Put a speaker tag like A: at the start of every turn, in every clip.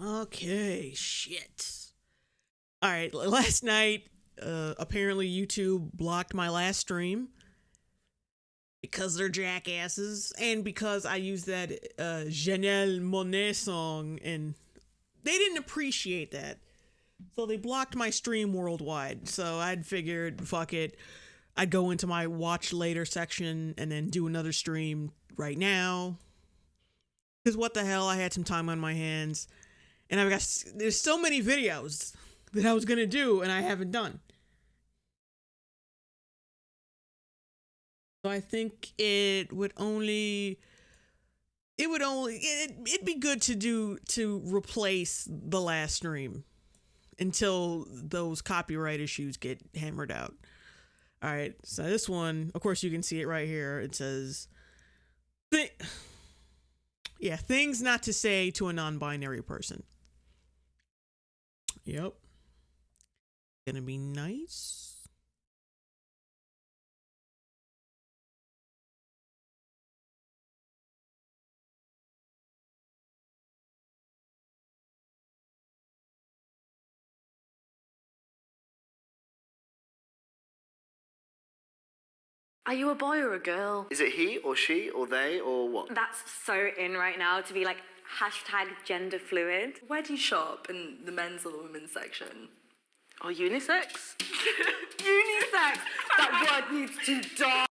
A: Okay, shit. All right, last night, apparently YouTube blocked my last stream because they're jackasses and because I used that Janelle Monáe song and they didn't appreciate that. So they blocked my stream worldwide. So I'd figured, fuck it. I'd go into my watch later section and then do another stream right now. Because what the hell, I had some time on my hands. And there's so many videos that I was going to do and I haven't done. So I think it'd be good to replace the last stream until those copyright issues get hammered out. All right, so this one, of course, you can see it right here. It says, things not to say to a non-binary person. Yep. Gonna be nice.
B: Are you a boy or a girl?
C: Is it he or she or they or what?
B: That's so in right now to be like #gender fluid.
D: Where do you shop, in the men's or the women's section?
B: Or unisex? Unisex! That word needs to die.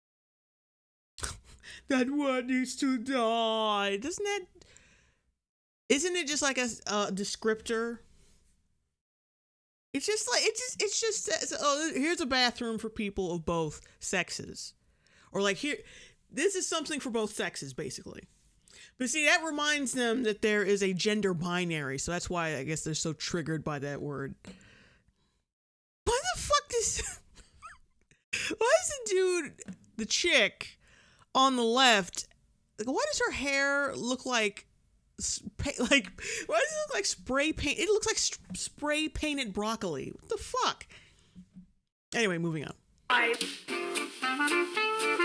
A: That word needs to die. Isn't it just like a descriptor? It's just says, oh, here's a bathroom for people of both sexes. Or like here, this is something for both sexes, basically. But see, that reminds them that there is a gender binary, so that's why I guess they're so triggered by that word. Why the fuck why is the dude, the chick on the left, like, why does her hair look like, why does it look like spray paint? It looks like spray painted broccoli. What the fuck? Anyway, moving on.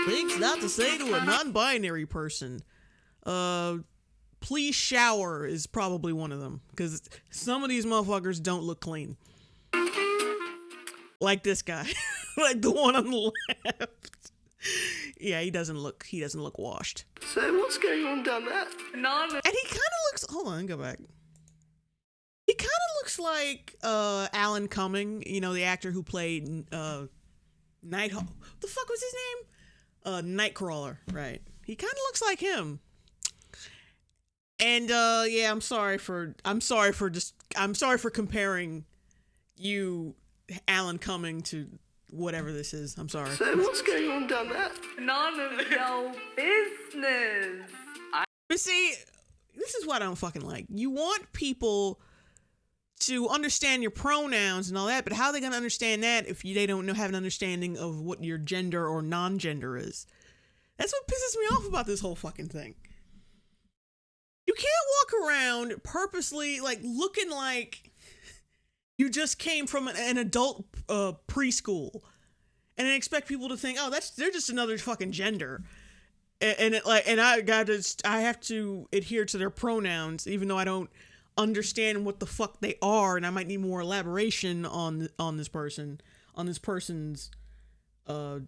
A: Things not to say to a non-binary person. Please shower is probably one of them, because some of these motherfuckers don't look clean. Like this guy. Like the one on the left. Yeah, he doesn't look washed.
C: So what's going on down there?
B: None.
A: And he kind of looks, hold on, go back. He kind of looks like Alan Cumming, you know, the actor who played Nighthawk. What the fuck was his name? Nightcrawler, right. He kind of looks like him. And yeah, I'm sorry for comparing you, Alan Cumming, to whatever this is. I'm sorry.
C: So what's going on down there?
B: None of your business.
A: But see, this is what I don't fucking like. You want people to understand your pronouns and all that, but how are they going to understand that if they don't have an understanding of what your gender or non-gender is? That's what pisses me off about this whole fucking thing. You can't walk around purposely like looking like you just came from an adult preschool and then expect people to think, oh, they're just another fucking gender. And I have to adhere to their pronouns even though I don't understand what the fuck they are, and I might need more elaboration on this person's gender.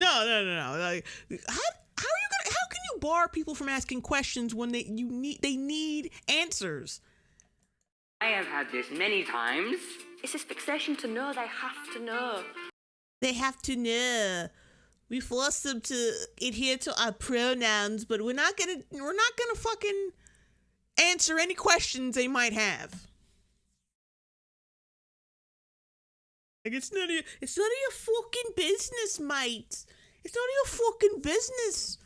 A: No. Like, how can you bar people from asking questions when they need answers?
E: I have had this many times.
B: It's this fixation to know. They have to know.
A: They have to know. We force them to adhere to our pronouns, but we're not gonna fucking answer any questions they might have. Like, it's none of your fucking business, mate. It's none of your fucking business.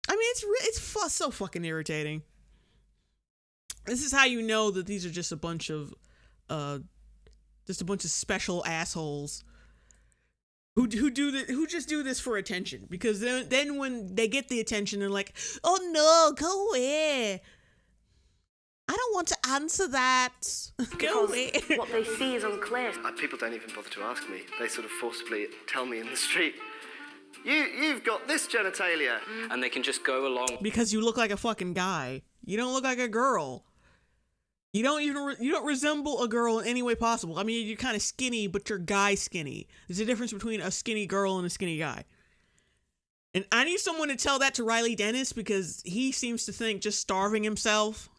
A: I mean, it's so fucking irritating. This is how you know that these are just a bunch of special assholes who just do this for attention. Because then when they get the attention, they're like, oh no, go away. I don't want to answer that. Go away.
B: What they see is unclear.
C: People don't even bother to ask me. They sort of forcibly tell me in the street. You've got this genitalia.
F: And they can just go along.
A: Because you look like a fucking guy. You don't look like a girl. You don't even you don't resemble a girl in any way possible. I mean, you're kind of skinny, but you're guy skinny. There's a difference between a skinny girl and a skinny guy. And I need someone to tell that to Riley Dennis, because he seems to think just starving himself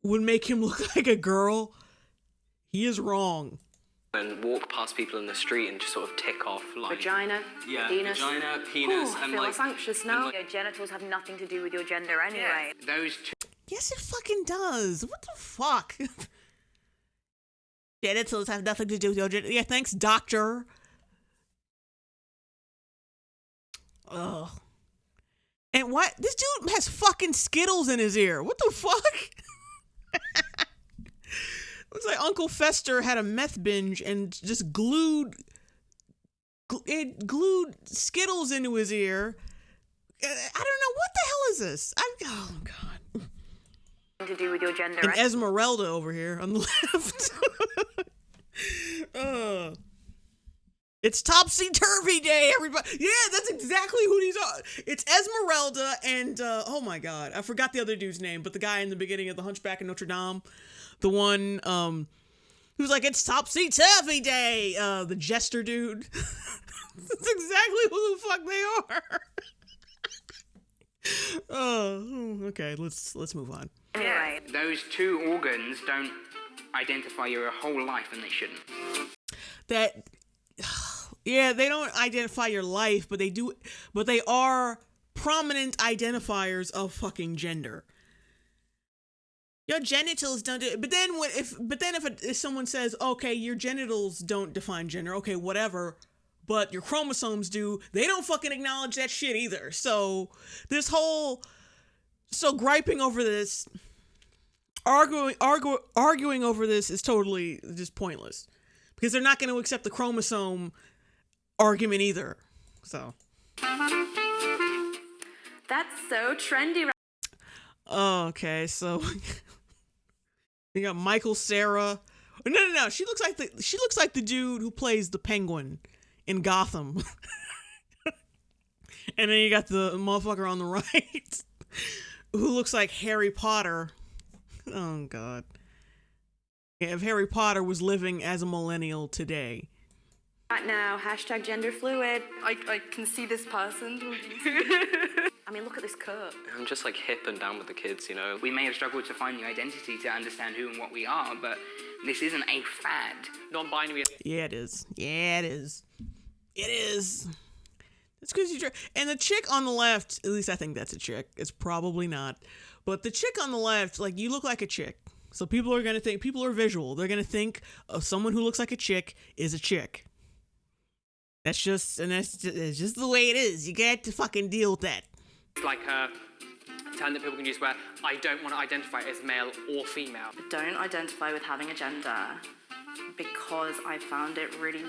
A: would make him look like a girl. He is wrong.
F: And walk past people in the street and just sort of tick off like
B: Vagina, penis.
F: vagina, penis,
B: I
F: and
B: feel
F: like
B: less anxious now.
G: Your genitals have nothing to do with your gender anyway.
E: Those two
A: Yes, it fucking does. What the fuck? Genitals have nothing to do with your gender. Yeah, thanks, doctor. Ugh. And what? This dude has fucking Skittles in his ear. What the fuck? Looks like Uncle Fester had a meth binge and just glued Skittles into his ear. I don't know. What the hell is this? Oh, God.
G: To do with your gender.
A: And Esmeralda over here on the left. It's topsy-turvy day, everybody. Yeah, that's exactly who these are. It's Esmeralda and, oh my God, I forgot the other dude's name, but the guy in the beginning of The Hunchback of Notre Dame, the one who's like, it's topsy-turvy day, the jester dude. That's exactly who the fuck they are. Oh, okay, let's move on.
G: Anyway.
E: those two organs don't identify your whole life, and they shouldn't.
A: Yeah, they don't identify your life, but they are prominent identifiers of fucking gender. Your genitals don't do it. But then if someone says, okay, your genitals don't define gender, okay, whatever, but your chromosomes do, they don't fucking acknowledge that shit either. So griping over this, arguing over this is totally just pointless, because they're not going to accept the chromosome argument either. So
B: That's so trendy.
A: okay, so we got Michael Cera. No. She looks like the dude who plays the Penguin in Gotham. And then you got the motherfucker on the right who looks like Harry Potter. Oh, God. Yeah, if Harry Potter was living as a millennial today.
B: Right now, hashtag gender fluid.
D: I can see this person.
B: I mean, look at this coat.
F: I'm just like hip and down with the kids, you know.
E: We may have struggled to find the identity to understand who and what we are, but this isn't a fad.
F: Non-binary.
A: Yeah, it is. Yeah, it is. It is. It's because you... And the chick on the left, at least I think that's a chick. It's probably not. But the chick on the left, like, you look like a chick. So people are going to think... People are visual. They're going to think of someone who looks like a chick is a chick. It's just the way it is. You get to fucking deal with that.
H: It's like a term that people can use where I don't want to identify as male or female.
B: Don't identify with having a gender because I found it really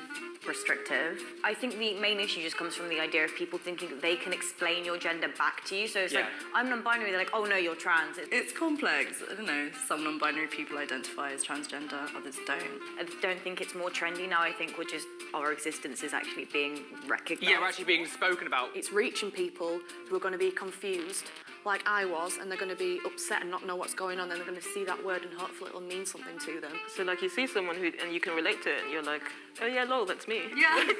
B: restrictive.
G: I think the main issue just comes from the idea of people thinking that they can explain your gender back to you. So it's like, I'm non-binary, they're like, oh no, you're trans.
D: It's complex. I don't know. Some non-binary people identify as transgender, others don't.
G: I don't think it's more trendy now. I think our existence is actually being recognised.
H: Yeah, we're actually being spoken about.
I: It's reaching people who are going to be confused, like I was, and they're going to be upset and not know what's going on, then they're going to see that word and hopefully it'll mean something to them.
J: So like you see someone who, and you can relate to it, and you're like, oh yeah, lol, that's me.
D: Yeah.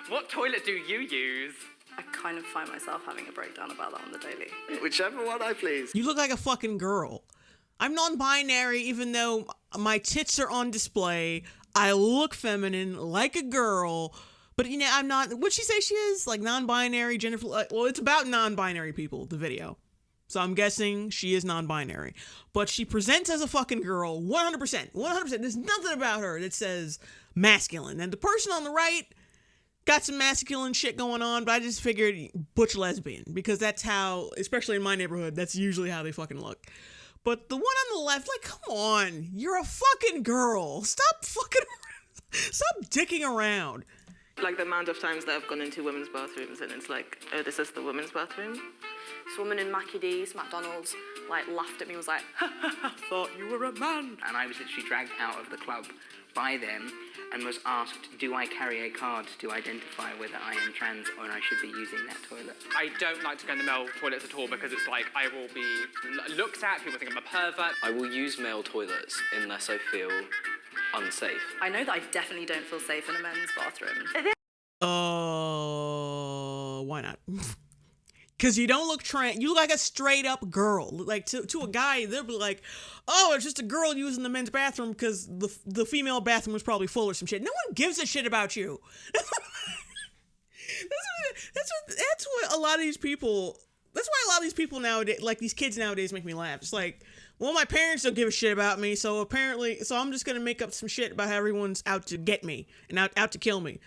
H: What toilet do you use?
D: I kind of find myself having a breakdown about that on the daily.
C: Whichever one I please.
A: You look like a fucking girl. I'm non-binary, even though my tits are on display. I look feminine, like a girl. But, you know, I'm not... What'd she say she is? Like, non-binary, gender... Well, it's about non-binary people, the video. So I'm guessing she is non-binary. But she presents as a fucking girl, 100%. 100%. There's nothing about her that says masculine. And the person on the right got some masculine shit going on, but I just figured butch lesbian. Because that's how, especially in my neighborhood, that's usually how they fucking look. But the one on the left, like, come on. You're a fucking girl. Stop dicking around.
J: Like the amount of times that I've gone into women's bathrooms and it's like, oh, this is the women's bathroom?
I: This woman in Mackie D's, McDonald's, like laughed at me and was like,
D: I thought you were a man.
E: And I was literally dragged out of the club by them and was asked, do I carry a card to identify whether I am trans or I should be using that toilet?
H: I don't like to go in the male toilets at all because it's like I will be looked at, people think I'm a pervert.
F: I will use male toilets unless I feel unsafe.
D: I know that I definitely don't feel safe in a men's bathroom.
A: Why not? Because you don't look trans. You look like a straight up girl. Like to a guy, they'll be like, "Oh, it's just a girl using the men's bathroom because the female bathroom was probably full or some shit." No one gives a shit about you. That's what a lot of these people. That's why a lot of these people nowadays, like these kids nowadays, make me laugh. It's like, well, my parents don't give a shit about me, so I'm just gonna make up some shit about how everyone's out to get me and out to kill me.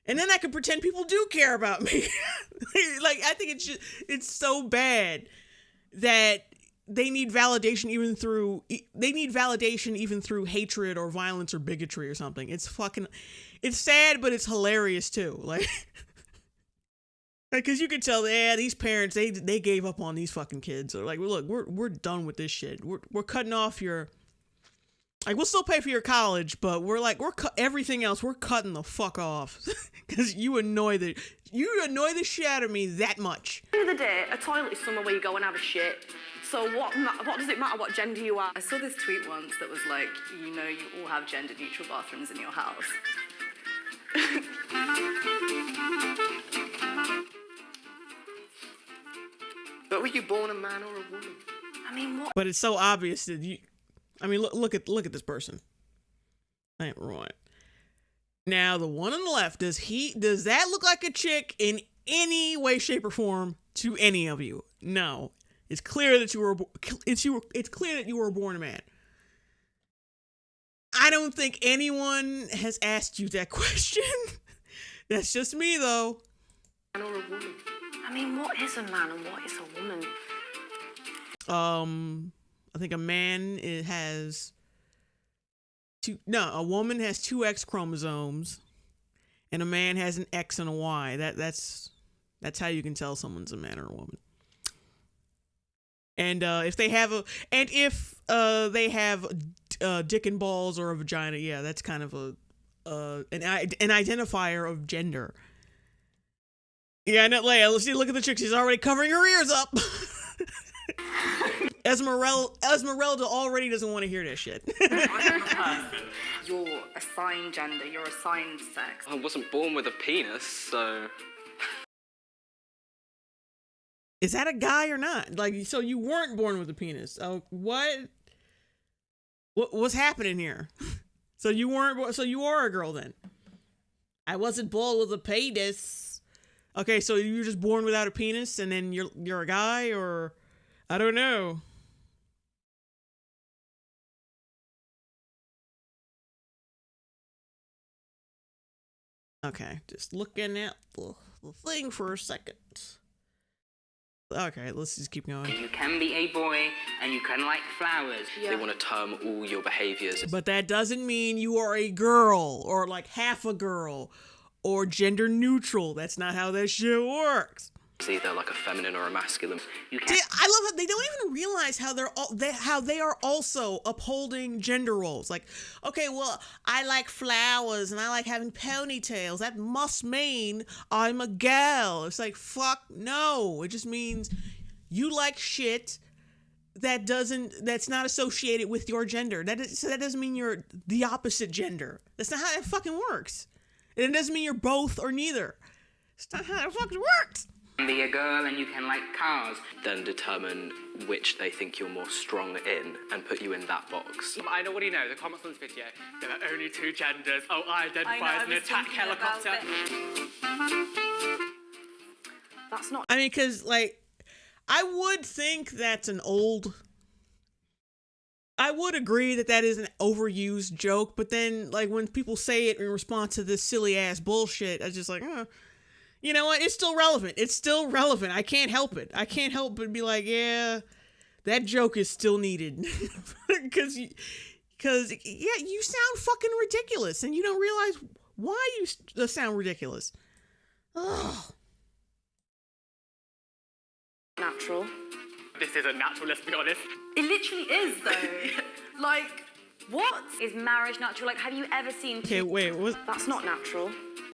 A: And then I can pretend people do care about me. Like, I think it's so bad that they need validation even through hatred or violence or bigotry or something. It's sad, but it's hilarious too. Like, because you could tell, these parents, they gave up on these fucking kids. Or like, look, we're done with this shit. We're cutting off your. Like, we'll still pay for your college, but everything else, we're cutting the fuck off. Because you annoy the shit out of me that much.
I: At the end of the day, a toilet is somewhere where you go and have a shit. So what does it matter what gender you are?
D: I saw this tweet once that was like, you all have gender neutral bathrooms in your house.
C: But were you born a man or a woman?
I: I mean, what?
A: But it's so obvious that you... I mean, look at this person. Ain't right. Now, the one on the left, does that look like a chick in any way, shape, or form to any of you? No. It's clear that you were born a man. I don't think anyone has asked you that question. That's just me, though.
C: Man or a woman?
I: I mean, what is a man and what is a woman?
A: I think a man a woman has two X chromosomes, and a man has an X and a Y. That's how you can tell someone's a man or a woman. And if they have dick and balls or a vagina, yeah, that's kind of an identifier of gender. Yeah, not Leia. Let's see. Look at the chick. She's already covering her ears up. Esmeralda already doesn't want to hear this shit.
D: Your assigned gender, your assigned sex.
F: I wasn't born with a penis, so...
A: Is that a guy or not? Like, so you weren't born with a penis. Oh, what? What's happening here? So you are a girl then? I wasn't born with a penis. Okay, so you were just born without a penis and then you're a guy, or... I don't know. Okay, just looking at the thing for a second. Okay, let's just keep going.
E: You can be a boy and you can like flowers.
I: Yeah.
F: They want to term all your behaviors.
A: But that doesn't mean you are a girl or like half a girl or gender neutral. That's not how that shit works.
F: It's either like a feminine or a masculine.
A: See, I love how they don't even realize how they are also upholding gender roles. Like, okay, well, I like flowers and I like having ponytails. That must mean I'm a gal. It's like, fuck no. It just means you like shit that's not associated with your gender. So that doesn't mean you're the opposite gender. That's not how it fucking works. And it doesn't mean you're both or neither. It's not how it fucking works.
E: Be a girl and you can like cars.
F: Then determine which they think you're more strong in and put you in that box.
H: I know, what do you know? The comments on this video, there are only two genders. Oh, I identify as an attack helicopter.
I: That's not...
A: I mean, because, like, I would think that's I would agree that is an overused joke, but then, like, when people say it in response to this silly-ass bullshit, I was just like, you know what? It's still relevant. It's still relevant. I can't help it. I can't help but be like, yeah, that joke is still needed. Because you sound fucking ridiculous, and you don't realize why you sound ridiculous. Ugh.
I: Natural.
H: This isn't natural, let's be honest.
I: It literally is, though. Like, What?
G: Is marriage natural? Like, have you ever seen
A: Okay, wait, what?
I: That's not natural.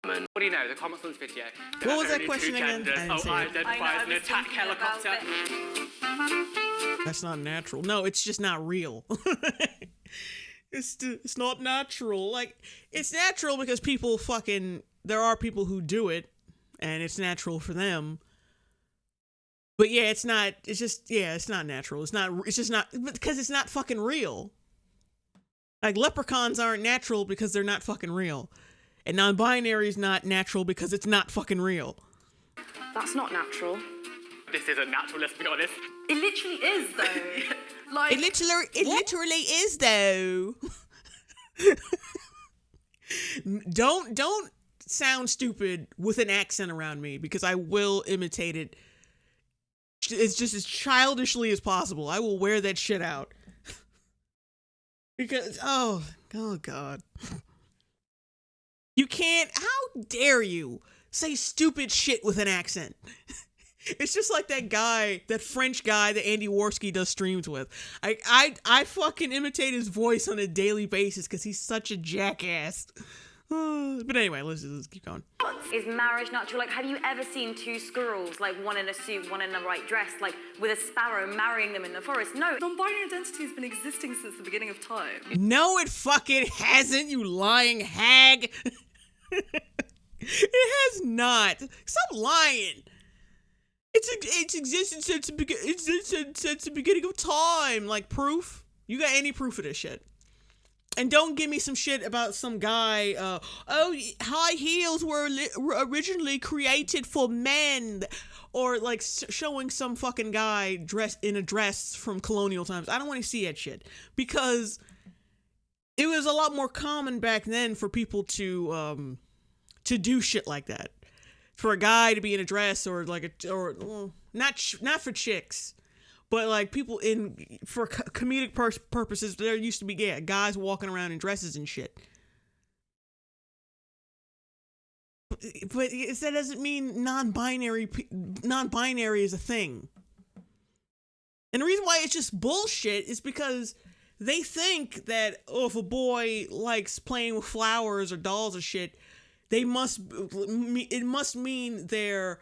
H: What do you know? The comments on this video.
A: What was that
H: Only
A: question
H: two
A: again?
H: genders.
A: I didn't see
H: I
A: it.
H: identify as an attack helicopter.
A: That's not natural. No, it's just not real. It's not natural. Like, it's natural because people there are people who do it, and it's natural for them. But yeah, it's not natural. It's just not, because it's not fucking real. Like, leprechauns aren't natural because they're not fucking real. And non-binary is not natural because it's not fucking real.
I: That's not natural.
H: This isn't natural, let's be honest.
I: It literally is, though. Like,
A: It literally is, though. Don't sound stupid with an accent around me, because I will imitate it. It's just as childishly as possible. I will wear that shit out. Because, oh God. You can't, how dare you say stupid shit with an accent? It's just like that French guy that Andy Worski does streams with. I fucking imitate his voice on a daily basis because he's such a jackass. But anyway, let's keep going.
G: Is marriage natural? Like, have you ever seen two squirrels, like one in a suit, one in the right dress, like with a sparrow marrying them in the forest? No.
D: Non-binary identity has been existing since the beginning of time.
A: No, it fucking hasn't, you lying hag. It has not. Stop lying. It's existed since the beginning of time. Like, proof? You got any proof of this shit? And don't give me some shit about some guy, high heels were originally created for men. Or, like, showing some fucking guy dressed in a dress from colonial times. I don't want to see that shit. Because it was a lot more common back then for people to do shit like that. For a guy to be in a dress, or like not for chicks, but like people for comedic purposes. There used to be guys walking around in dresses and shit. But that doesn't mean non-binary is a thing. And the reason why it's just bullshit is because they think that, if a boy likes playing with flowers or dolls or shit, it must mean they're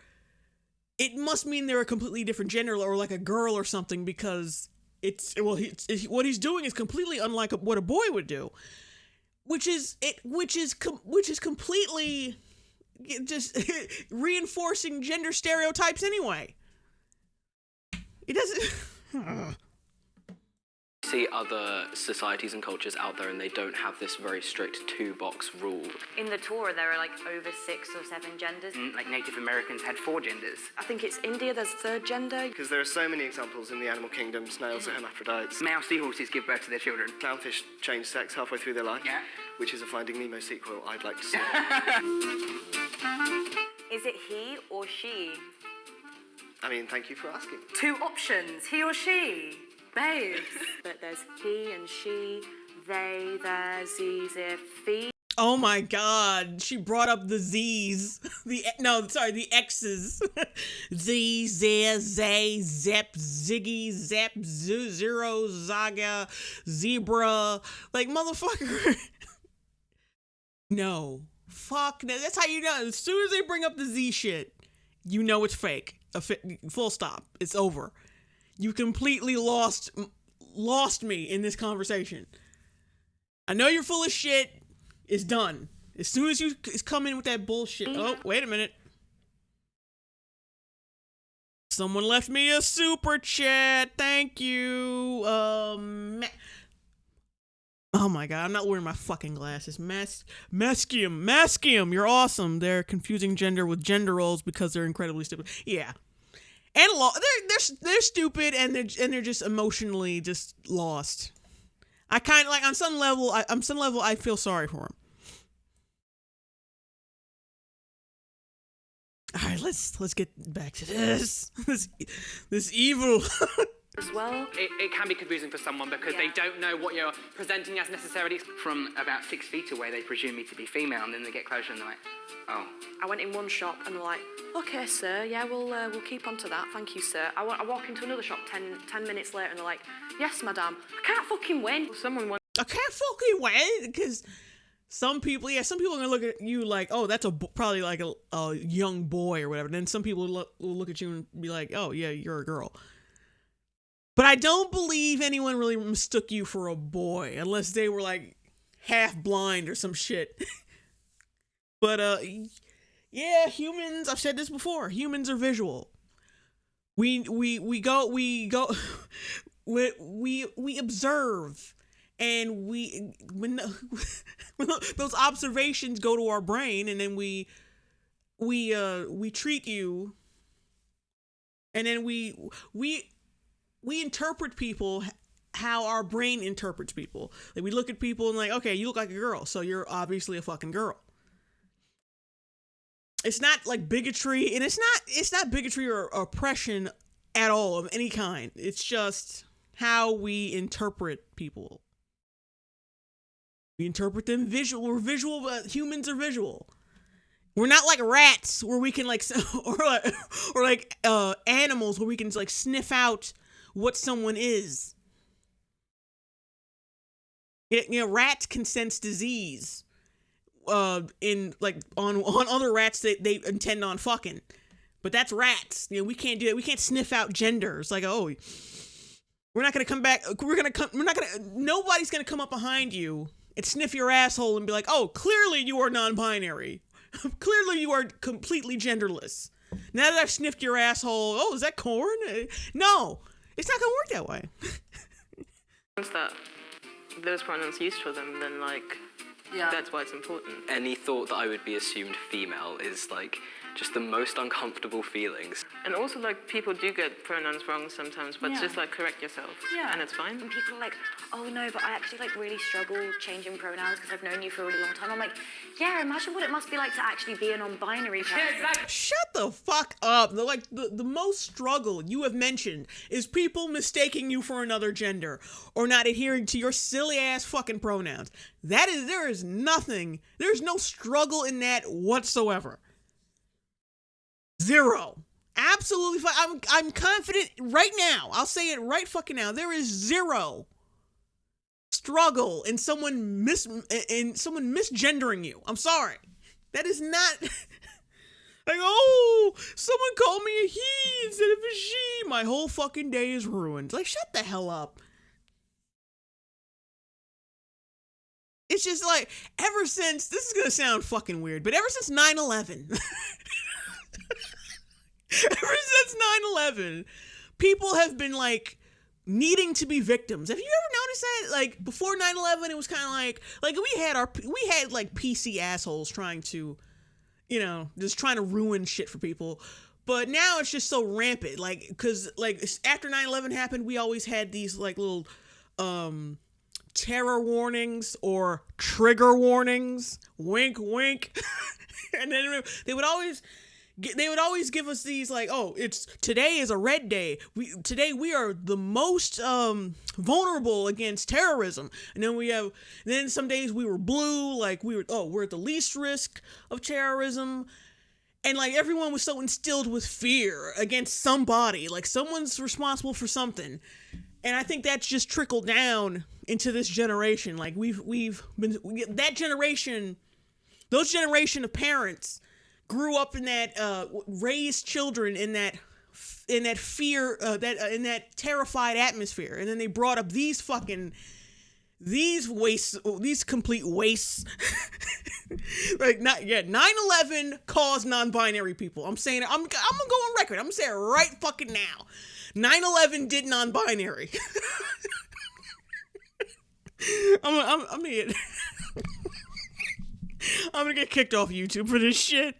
A: a completely different gender, or like a girl or something, because what he's doing is completely unlike what a boy would do, which is completely just reinforcing gender stereotypes anyway. It doesn't.
F: See other societies and cultures out there, and they don't have this very strict 2-box rule.
G: In the Torah, there are like over 6 or 7 genders.
E: Like Native Americans had 4 genders.
I: I think it's India, there's third gender.
C: Because there are so many examples in the animal kingdom. Snails are hermaphrodites.
E: Male seahorses give birth to their children.
C: Clownfish change sex halfway through their life.
E: Yeah.
C: Which is a Finding Nemo sequel I'd like to see.
G: Is it he or she?
C: I mean, thank you for asking.
D: 2 options, he or she. Babes.
I: But there's he and she, they, their, z's, if, fee.
A: Oh my God, she brought up the Z's. The X's. Z, Z, Zay, Zep, Ziggy, Zep, Zero, Zaga, Zebra. Like, motherfucker. No. Fuck. No. That's how you know. As soon as they bring up the Z shit, you know it's fake. Full stop. It's over. You completely lost me in this conversation. I know you're full of shit. It's done. As soon as you come in with that bullshit. Oh, wait a minute. Someone left me a super chat. Thank you. Oh my God, I'm not wearing my fucking glasses. Mascium, you're awesome. They're confusing gender with gender roles because they're incredibly stupid. Yeah. And they're stupid, and they're just emotionally just lost. I kind of like, on some level I feel sorry for them. All right, let's get back to this evil.
I: As well.
H: It can be confusing for someone because they don't know what you're presenting as necessarily.
E: From about 6 feet away, they presume me to be female, and then they get closer and they're like, oh.
I: I went in one shop and they're like, okay, sir, yeah, we'll keep on to that, thank you, sir. I walk into another shop 10 minutes later and they're like, yes, madam, I can't fucking win.
J: Someone
A: I can't fucking wait because some people are gonna look at you like, oh, that's probably like a young boy or whatever. Then some people will look at you and be like, oh yeah, you're a girl. But I don't believe anyone really mistook you for a boy unless they were like half blind or some shit. But yeah, humans. I've said this before. Humans are visual. We observe, and when those observations go to our brain, and then we treat you, and then we interpret people how our brain interprets people. Like we look at people and like, okay, you look like a girl, so you're obviously a fucking girl. It's not like bigotry, and it's not bigotry or oppression at all of any kind. It's just how we interpret people. We interpret them visual. We're visual, but humans are visual. We're not like rats where we can like, or like animals where we can like sniff out what someone is. Rats can sense disease. In like on other rats they intend on fucking, but that's rats. We can't do it. We can't sniff out genders. Like, oh, we're not gonna come back. Nobody's gonna come up behind you and sniff your asshole and be like, oh, clearly you are non-binary. Clearly you are completely genderless. Now that I've sniffed your asshole, oh, is that corn? No, it's not gonna work that way.
J: Once that those pronouns used for them, then like. Yeah. That's why it's important.
F: Any thought that I would be assumed female is like just the most uncomfortable feelings.
J: And also like people do get pronouns wrong sometimes, but just like correct yourself. Yeah. And it's fine.
G: And people are like, oh no, but I actually like really struggle changing pronouns because I've known you for a really long time. I'm like, yeah, imagine what it must be like to actually be a non-binary person.
A: Yeah, exactly. Shut the fuck up. The most struggle you have mentioned is people mistaking you for another gender or not adhering to your silly ass fucking pronouns. There's no struggle in that whatsoever. Zero. Absolutely fine. I'm confident right now. I'll say it right fucking now. There is zero struggle in someone misgendering you. I'm sorry. That is not like, oh, someone called me a he instead of a she. My whole fucking day is ruined. Like, shut the hell up. It's just like, ever since, this is gonna sound fucking weird, but ever since 9/11, ever since 9/11, people have been like needing to be victims. Have you ever noticed that? Like before 9/11, it was kind of like we had like PC assholes trying to, just trying to ruin shit for people. But now it's just so rampant. Like, because like after 9/11 happened, we always had these like little terror warnings or trigger warnings. Wink, wink. And then they would always give us these like, oh, today is a red day. Today we are the most vulnerable against terrorism. And then some days we were blue, like we're at the least risk of terrorism. And like everyone was so instilled with fear against somebody, like someone's responsible for something. And I think that's just trickled down into this generation. Like we've been that generation, those generation of parents grew up in that raised children in that fear, in that terrified atmosphere, and then they brought up these complete wastes. Like 9/11 caused non-binary people. I'm saying I'm gonna go on record. I'm gonna say it right fucking now. 9/11 did non-binary. I'm gonna get kicked off YouTube for this shit.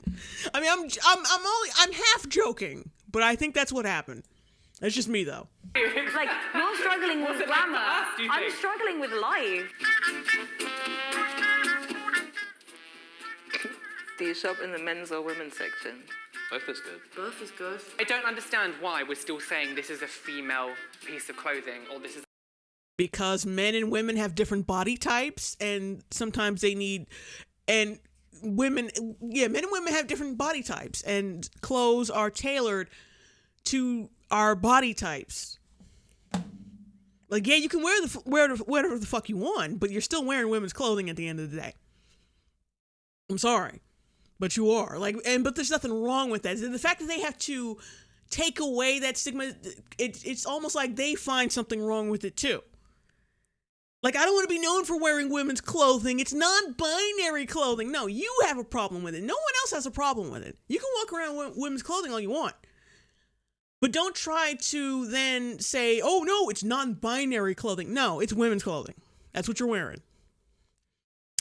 A: I mean, I'm half joking, but I think that's what happened. That's just me though.
G: Like, you're struggling with grammar. I'm struggling with life.
J: Do you shop in the men's or women's section?
F: Both is good.
I: Both is good.
H: I don't understand why we're still saying this is a female piece of clothing or this is.
A: Because men and women have different body types, and sometimes they need, and men and women have different body types, and clothes are tailored to our body types. Like, yeah, you can wear whatever the fuck you want, but you're still wearing women's clothing at the end of the day. I'm sorry, but you are. Like, but there's nothing wrong with that. The fact that they have to take away that stigma, it's almost like they find something wrong with it too. Like, I don't want to be known for wearing women's clothing. It's non-binary clothing. No, you have a problem with it. No one else has a problem with it. You can walk around with women's clothing all you want. But don't try to then say, oh, no, it's non-binary clothing. No, it's women's clothing. That's what you're wearing.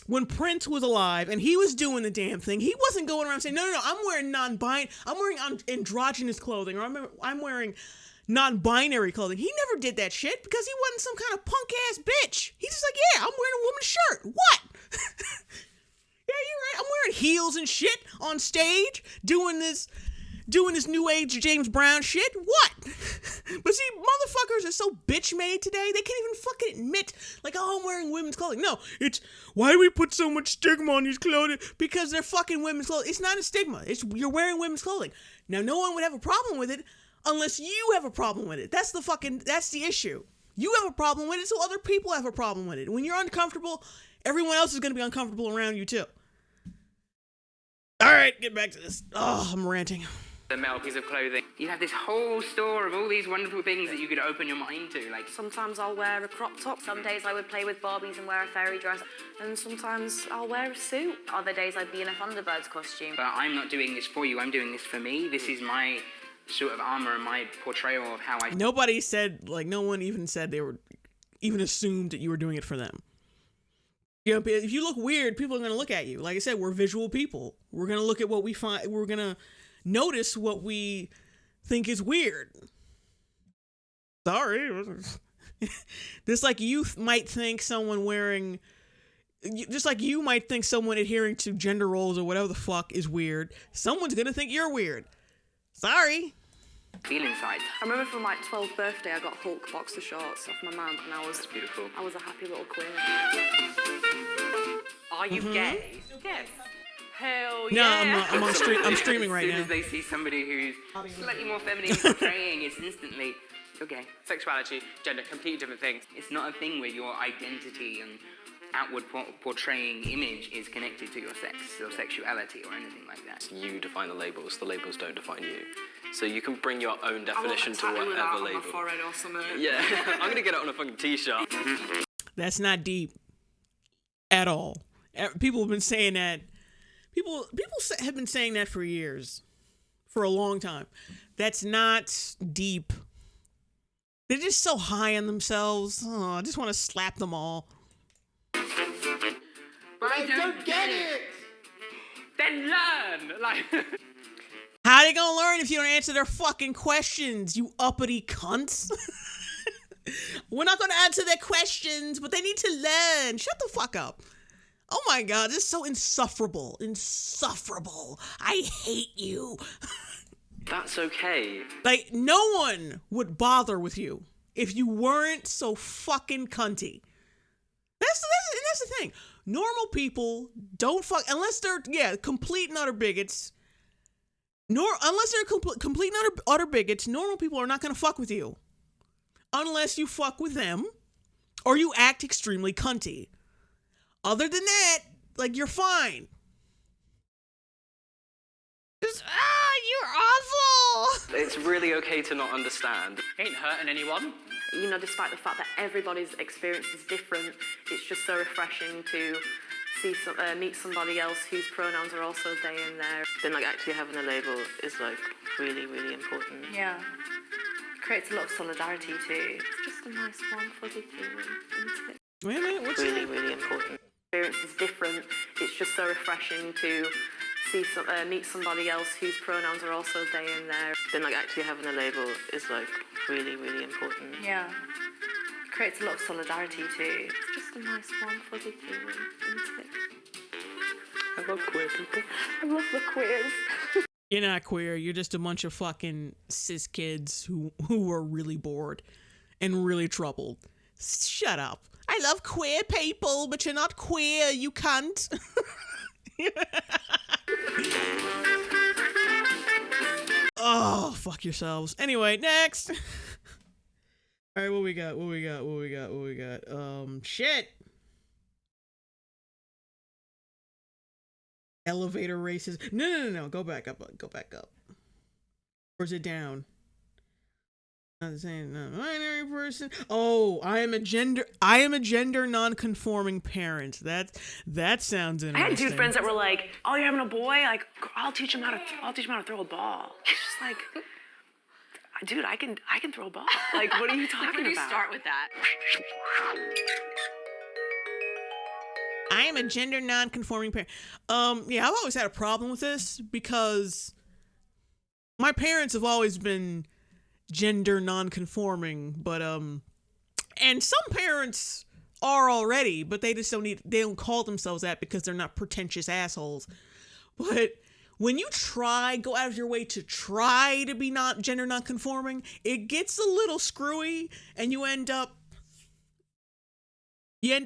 A: When Prince was alive and he was doing the damn thing, he wasn't going around saying, no, I'm wearing I'm wearing androgynous clothing, or I'm wearing non-binary clothing. He never did that shit because he wasn't some kind of punk-ass bitch. He's just like, yeah, I'm wearing a woman's shirt. What? Yeah, you're right. I'm wearing heels and shit on stage, doing this new age James Brown shit. What? But see, motherfuckers are so bitch made today, they can't even fucking admit, like, oh, I'm wearing women's clothing. No, it's, why do we put so much stigma on these clothing? Because they're fucking women's clothing. It's not a stigma. It's, you're wearing women's clothing. Now, no one would have a problem with it unless you have a problem with it. That's the issue. You have a problem with it, so other people have a problem with it. When you're uncomfortable, everyone else is going to be uncomfortable around you too. All right, get back to this. Oh, I'm ranting.
E: The male piece of clothing. You have this whole store of all these wonderful things that you could open your mind to. Like,
I: Sometimes I'll wear a crop top.
G: Some days I would play with Barbies and wear a fairy dress.
I: And sometimes I'll wear a suit.
G: Other days I'd be in a Thunderbirds costume.
E: but I'm not doing this for you. I'm doing this for me. This is my sort of armor and my portrayal of how I.
A: Nobody said, like, no one even said they were, even assumed that you were doing it for them. You know, if you look weird, people are going to look at you. Like I said, we're visual people. We're going to look at what we find. We're going to notice what we think is weird. Sorry. Just like you might think someone wearing, just like you might think someone adhering to gender roles or whatever the fuck is weird, someone's going to think you're weird. Sorry.
E: feel inside.
I: I remember for my 12th birthday, I got Hulk boxer shorts off my mum, and
E: That's beautiful.
I: I was a happy little queer.
H: Are you gay? Yes.
I: Hell
A: No,
I: yeah.
A: I'm not. I'm streaming right
E: As soon
A: now.
E: as they see somebody who's slightly more feminine portraying, it's instantly, okay.
H: Sexuality, gender, completely different things.
E: It's not a thing where your identity and outward portraying image is connected to your sex or sexuality or anything like that.
F: You define the labels don't define you. So you can bring your own
I: I want
F: definition
I: a
F: to
I: tattoo of that
F: whatever
I: on my
F: label.
I: forehead or something.
F: Yeah, I'm gonna get it on a fucking t-shirt.
A: That's not deep at all. People have been saying that. People have been saying that for years, for a long time. That's not deep. They're just so high on themselves. Oh, I just want to slap them all.
E: But I don't get it!
H: Then learn! Like,
A: How they gonna learn if you don't answer their fucking questions, you uppity cunts? We're not gonna answer their questions, but they need to learn. Shut the fuck up. Oh my god, this is so insufferable. Insufferable. I hate you.
F: That's okay.
A: Like, no one would bother with you if you weren't so fucking cunty. That's the thing. Normal people don't fuck, unless they're, complete and utter bigots. Unless they're complete and utter bigots, normal people are not gonna fuck with you. Unless you fuck with them, or you act extremely cunty. Other than that, like, you're fine. Just, you're awful.
F: It's really okay to not understand.
H: ain't hurting anyone.
I: You know, despite the fact that everybody's experience is different, it's just so refreshing to meet somebody else whose pronouns are also they and their.
J: Then, like, actually having a label is, like, really, really important.
D: Yeah. It creates a lot of solidarity too.
I: It's just a nice, warm, fuzzy feeling, isn't it?
A: Wait a minute, what's
J: Really,
A: that?
J: really important.
I: Experience is different. It's just so refreshing to meet somebody else whose pronouns are also they and their.
J: Then, like, actually having a label is, like, really, really important.
D: Yeah. It creates a lot of solidarity too.
I: It's just a nice, warm, fuzzy feeling, isn't it?
J: I love queer people.
I: I love the queers.
A: You're not queer. You're just a bunch of fucking cis kids who are really bored and really troubled. Shut up. I love queer people, but you're not queer, you cunt. Oh, fuck yourselves. Anyway, next. All right, what we got? Shit. Elevator races. No. Go back up. Or is it down? Not the same. No, binary person. Oh, I am a gender non-conforming parent. That sounds interesting.
I: I had dude friends that were like, "Oh, you're having a boy? Like, I'll teach him how to throw a ball." It's just like, dude, I can throw a ball. Like, what are you talking about?
D: Where do you start with that?
A: I am a gender non-conforming parent. Yeah, I've always had a problem with this because my parents have always been gender non-conforming, but and some parents are already, but they don't call themselves that because they're not pretentious assholes. But when you go out of your way to try to be not gender non-conforming, it gets a little screwy, and you end up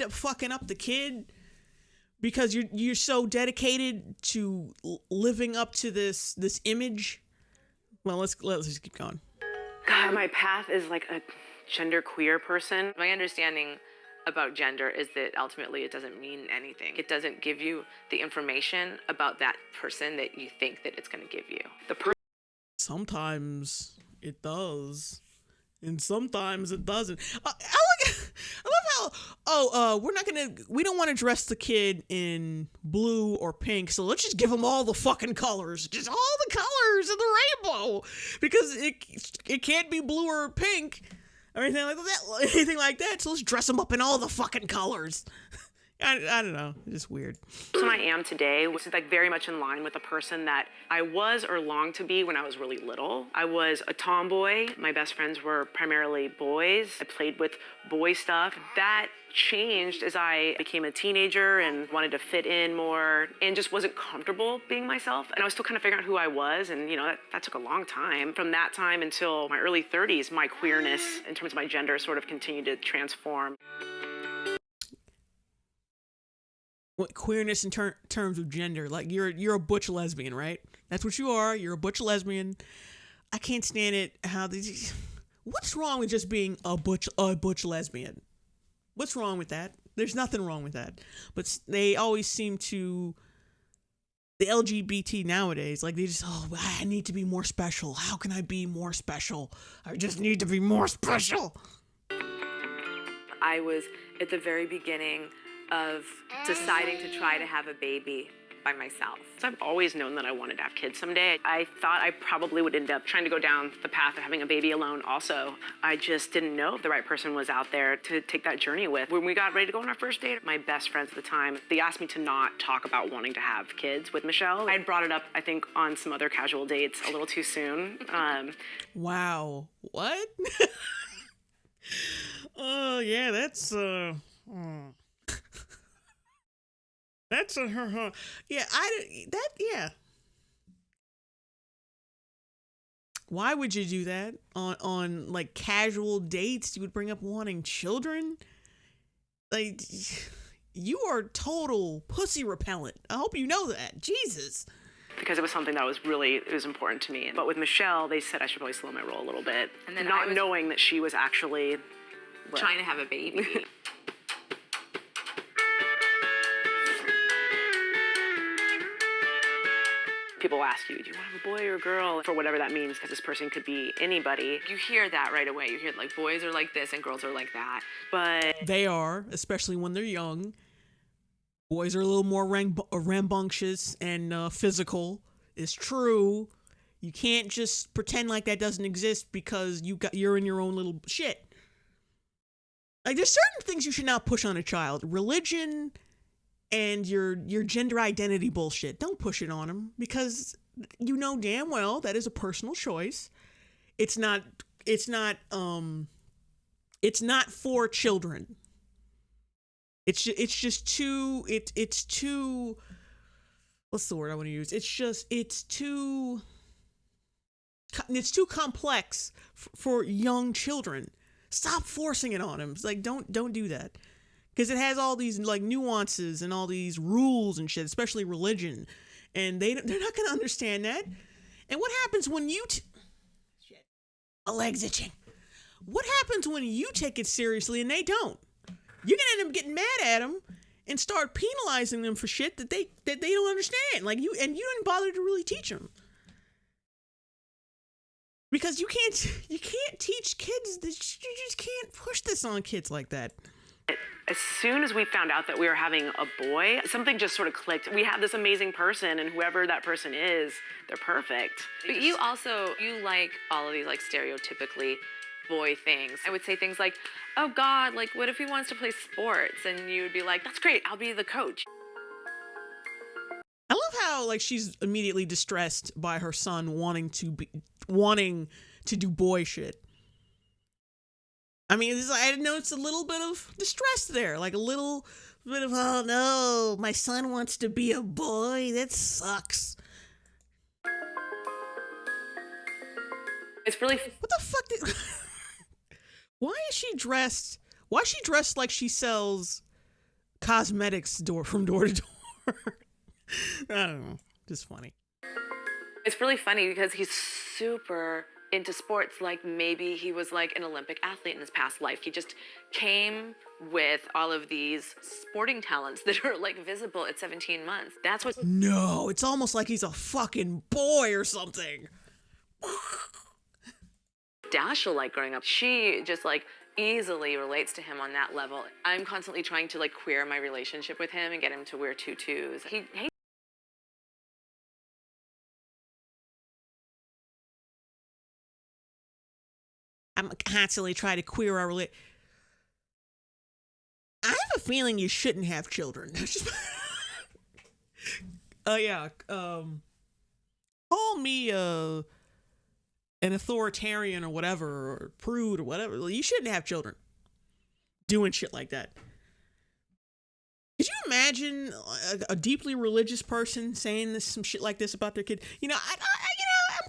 A: fucking up the kid because you're so dedicated to living up to this image. Well, let's just keep going.
J: God, my path is like a gender queer person. My understanding about gender is that ultimately it doesn't mean anything. It doesn't give you the information about that person that you think that it's going to give you.
A: Sometimes it does, and sometimes it doesn't. I love how we don't want to dress the kid in blue or pink, so let's just give him all the fucking colors, just all the colors of the rainbow, because it can't be blue or pink or anything like that. So let's dress him up in all the fucking colors. I don't know. It's just weird.
J: The person I am today was like very much in line with the person that I was or longed to be when I was really little. I was a tomboy. My best friends were primarily boys. I played with boy stuff. That changed as I became a teenager and wanted to fit in more and just wasn't comfortable being myself. And I was still kind of figuring out who I was, and that took a long time. From that time until my early 30s, my queerness in terms of my gender sort of continued to transform.
A: What queerness in terms of gender? Like you're a butch lesbian, right? That's what you are. You're a butch lesbian. I can't stand it. What's wrong with just being a butch lesbian? What's wrong with that? There's nothing wrong with that. But they always seem to, the LGBT nowadays, like they just, I need to be more special. How can I be more special? I just need to be more special.
J: I was at the very beginning of deciding to try to have a baby by myself. So I've always known that I wanted to have kids someday. I thought I probably would end up trying to go down the path of having a baby alone also. I just didn't know if the right person was out there to take that journey with. When we got ready to go on our first date, my best friends at the time, they asked me to not talk about wanting to have kids with Michelle. I had brought it up, I think, on some other casual dates a little too soon.
A: Wow. What? Oh, yeah, that's, That's a yeah. Why would you do that on like casual dates? You would bring up wanting children. Like, you are total pussy repellent. I hope you know that. Jesus.
J: Because it was something that was important to me. But with Michelle, they said I should probably slow my roll a little bit, and then not knowing that she was actually
D: trying to have a baby.
J: People ask you, do you want to have a boy or a girl? For whatever that means, because this person could be anybody.
D: You hear that right away. You hear like boys are like this and girls are like that.
J: But
A: they are, especially when they're young. Boys are a little more rambunctious and physical. It's true. You can't just pretend like that doesn't exist because you're in your own little shit. Like, there's certain things you should not push on a child. Religion and your gender identity bullshit. Don't push it on them because you know damn well that is a personal choice. It's not for children. It's just too what's the word I want to use? It's too complex for young children. Stop forcing it on them. It's like don't do that. Because it has all these like nuances and all these rules and shit, especially religion, and they're not going to understand that. And what happens when shit, my leg's itching. What happens when you take it seriously and they don't? You're gonna end up getting mad at them and start penalizing them for shit that they don't understand. Like you didn't bother to really teach them. Because you can't teach kids this. You just can't push this on kids like that.
J: As soon as we found out that we were having a boy, something just sort of clicked. We have this amazing person, and whoever that person is, they're perfect.
D: But you like all of these like stereotypically boy things. I would say things like, oh God, like what if he wants to play sports? And you would be like, that's great, I'll be the coach.
A: I love how like she's immediately distressed by her son wanting to do boy shit. I mean, I noticed a little bit of distress there, like a little bit of, oh no, my son wants to be a boy. That sucks.
J: It's really...
A: What the fuck did... Why is she dressed like she sells cosmetics from door to door? I don't know. Just funny.
J: It's really funny because he's super into sports. Like maybe he was like an Olympic athlete in his past life. He just came with all of these sporting talents that are like visible at 17 months. That's what...
A: No, it's almost like he's a fucking boy or something.
J: Dash will like growing up. She just like easily relates to him on that level. I'm constantly trying to like queer my relationship with him and get him to wear tutus. He hates...
A: I'm constantly trying to queer our relationship. I have a feeling you shouldn't have children. Yeah. Call me an authoritarian or whatever, or prude or whatever. You shouldn't have children doing shit like that. Could you imagine a deeply religious person saying some shit like this about their kid? I'm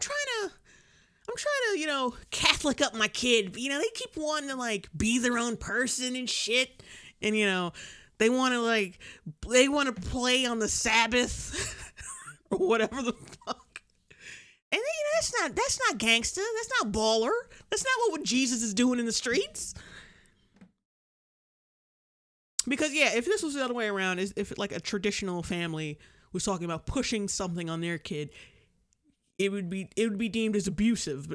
A: trying to, Catholic up my kid. They keep wanting to like be their own person and shit. And, they want to play on the Sabbath or whatever the fuck. And that's not gangsta. That's not baller. That's not what Jesus is doing in the streets. Because if this was the other way around, if like a traditional family was talking about pushing something on their kid, it would be deemed as abusive.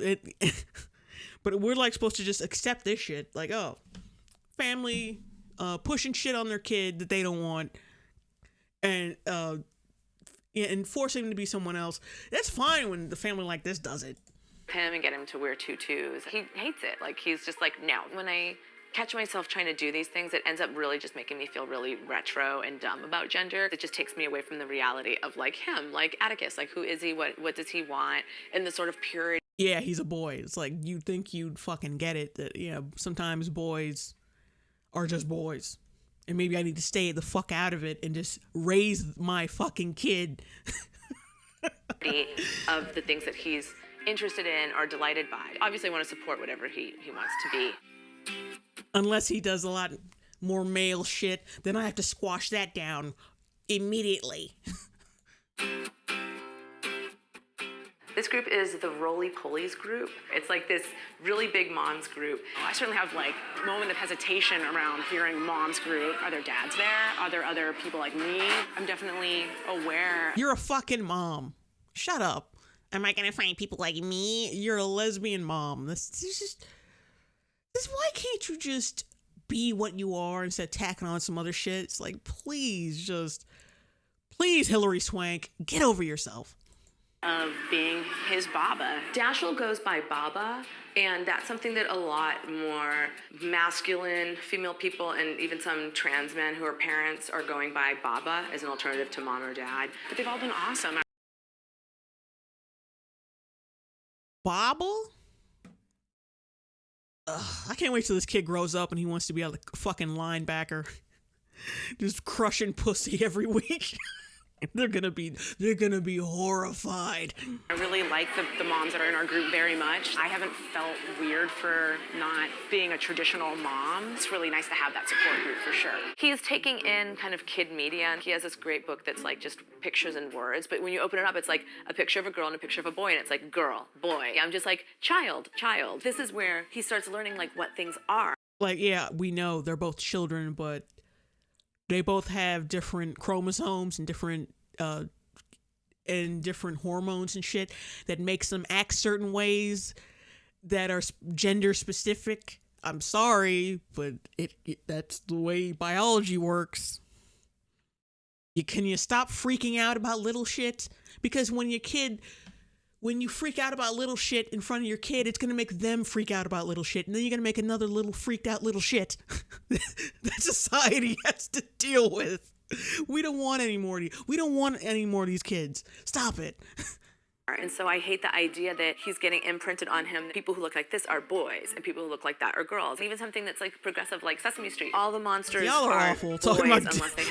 A: But we're like supposed to just accept this shit. Like, oh, family pushing shit on their kid that they don't want, and forcing them to be someone else. That's fine when the family like this does it.
J: Him and get him to wear tutus. He hates it. Like he's just like, no. When I catch myself trying to do these things, it ends up really just making me feel really retro and dumb about gender. It just takes me away from the reality of like him, like Atticus, like who is he, what does he want, and the sort of purity.
A: Yeah, he's a boy. It's like you'd think you'd fucking get it that sometimes boys are just boys. And maybe I need to stay the fuck out of it and just raise my fucking kid.
J: Of the things that he's interested in or delighted by. Obviously I want to support whatever he wants to be.
A: Unless he does a lot more male shit, then I have to squash that down immediately.
J: This group is the Roly Polies group. It's like this really big moms group. I certainly have like a moment of hesitation around hearing moms group. Are there dads there? Are there other people like me? I'm definitely aware.
A: You're a fucking mom. Shut up. Am I gonna find people like me? You're a lesbian mom. This why can't you just be what you are instead of tacking on some other shit? It's like, please, Hillary Swank, get over yourself.
J: Of being his Baba. Dashiell goes by Baba, and that's something that a lot more masculine female people and even some trans men who are parents are going by Baba as an alternative to mom or dad. But they've all been awesome.
A: Baba? I can't wait till this kid grows up and he wants to be a fucking linebacker. Just crushing pussy every week. They're gonna be horrified.
J: I really like the moms that are in our group very much. I haven't felt weird for not being a traditional mom. It's really nice to have that support group for sure. He's taking in kind of kid media, and he has this great book that's like just pictures and words, but when you open it up, it's like a picture of a girl and a picture of a boy, and it's like girl, boy. I'm just like, child. This is where he starts learning like what things are.
A: Like, yeah, we know they're both children, but they both have different chromosomes and different hormones and shit that makes them act certain ways that are gender specific. I'm sorry, but that's the way biology works. Can you stop freaking out about little shit? Because when you freak out about little shit in front of your kid, it's going to make them freak out about little shit. And then you're going to make another little freaked out little shit that society has to deal with. We don't want any more of these kids. Stop it.
J: And so I hate the idea that he's getting imprinted on him. People who look like this are boys, and people who look like that are girls. And even something that's like progressive, like Sesame Street. All the monsters
A: Y'all are awful. Talking about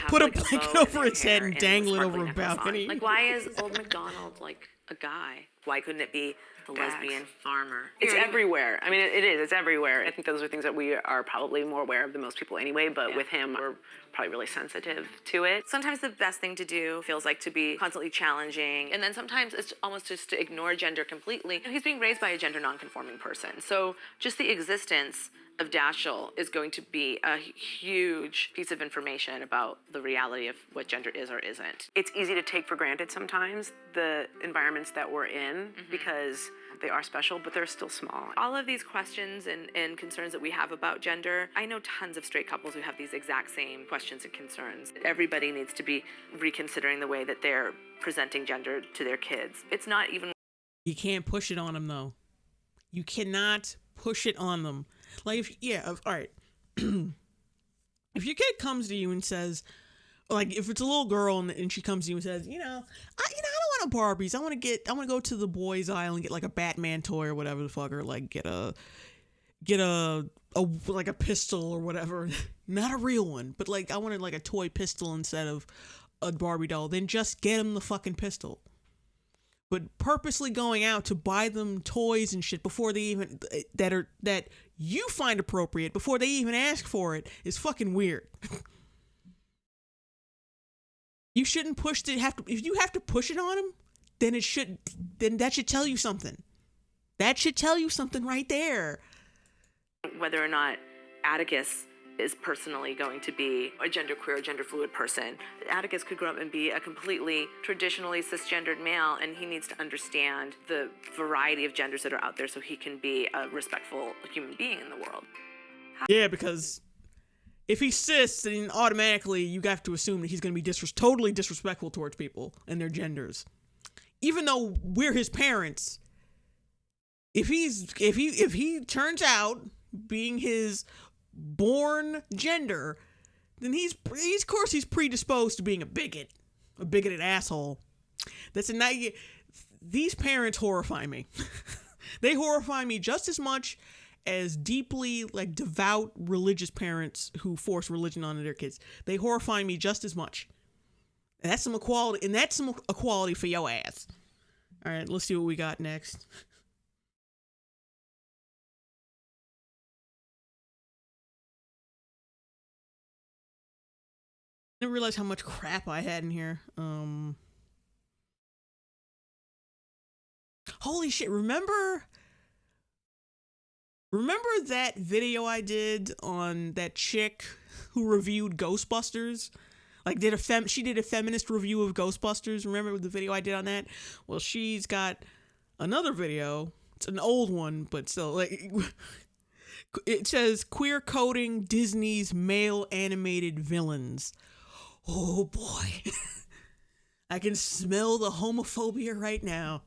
A: put a blanket over its head and dangle it over a balcony.
J: Like, why is Old MacDonald like a guy? Why couldn't it be the lesbian farmer? It's everywhere. I mean, it is. It's everywhere. I think those are things that we are probably more aware of than most people anyway, but with him, we're probably really sensitive to it. Sometimes the best thing to do feels like to be constantly challenging, and then sometimes it's almost just to ignore gender completely. He's being raised by a gender non-conforming person, so just the existence of Dashiell is going to be a huge piece of information about the reality of what gender is or isn't. It's easy to take for granted sometimes the environments that we're in because they are special, but they're still small. All of these questions and concerns that we have about gender, I know tons of straight couples who have these exact same questions and concerns. Everybody needs to be reconsidering the way that they're presenting gender to their kids. It's not even...
A: You can't push it on them, though. You cannot push it on them. Like, all right. If your kid comes to you and says, like, if it's a little girl and she comes to you and says, I don't want no Barbies. I want to go to the boys aisle and get like a Batman toy or whatever the fuck, or like get a like a pistol or whatever. Not a real one, but like I wanted like a toy pistol instead of a Barbie doll. Then just get them the fucking pistol. But purposely going out to buy them toys and shit before they even that you find appropriate before they even ask for it is fucking weird. You shouldn't push if you have to push it on them, then that should tell you something. That should tell you something right there.
J: Whether or not Atticus is personally going to be a genderqueer or gender fluid person. Atticus could grow up and be a completely traditionally cisgendered male, and he needs to understand the variety of genders that are out there so he can be a respectful human being in the world.
A: Yeah, because if he's cis, then automatically you have to assume that he's going to be totally disrespectful towards people and their genders. Even though we're his parents, if he turns out being his born gender, then he's predisposed to being a bigoted asshole. These parents horrify me. They horrify me just as much as deeply like devout religious parents who force religion onto their kids. They horrify me just as much. And that's some equality for your ass. All right, let's see what we got next. I didn't realize how much crap I had in here. Holy shit, remember that video I did on that chick who reviewed Ghostbusters? Like she did a feminist review of Ghostbusters. Remember the video I did on that? Well, she's got another video. It's an old one, but still, like, it says queer coding Disney's male animated villains. Oh boy. I can smell the homophobia right now.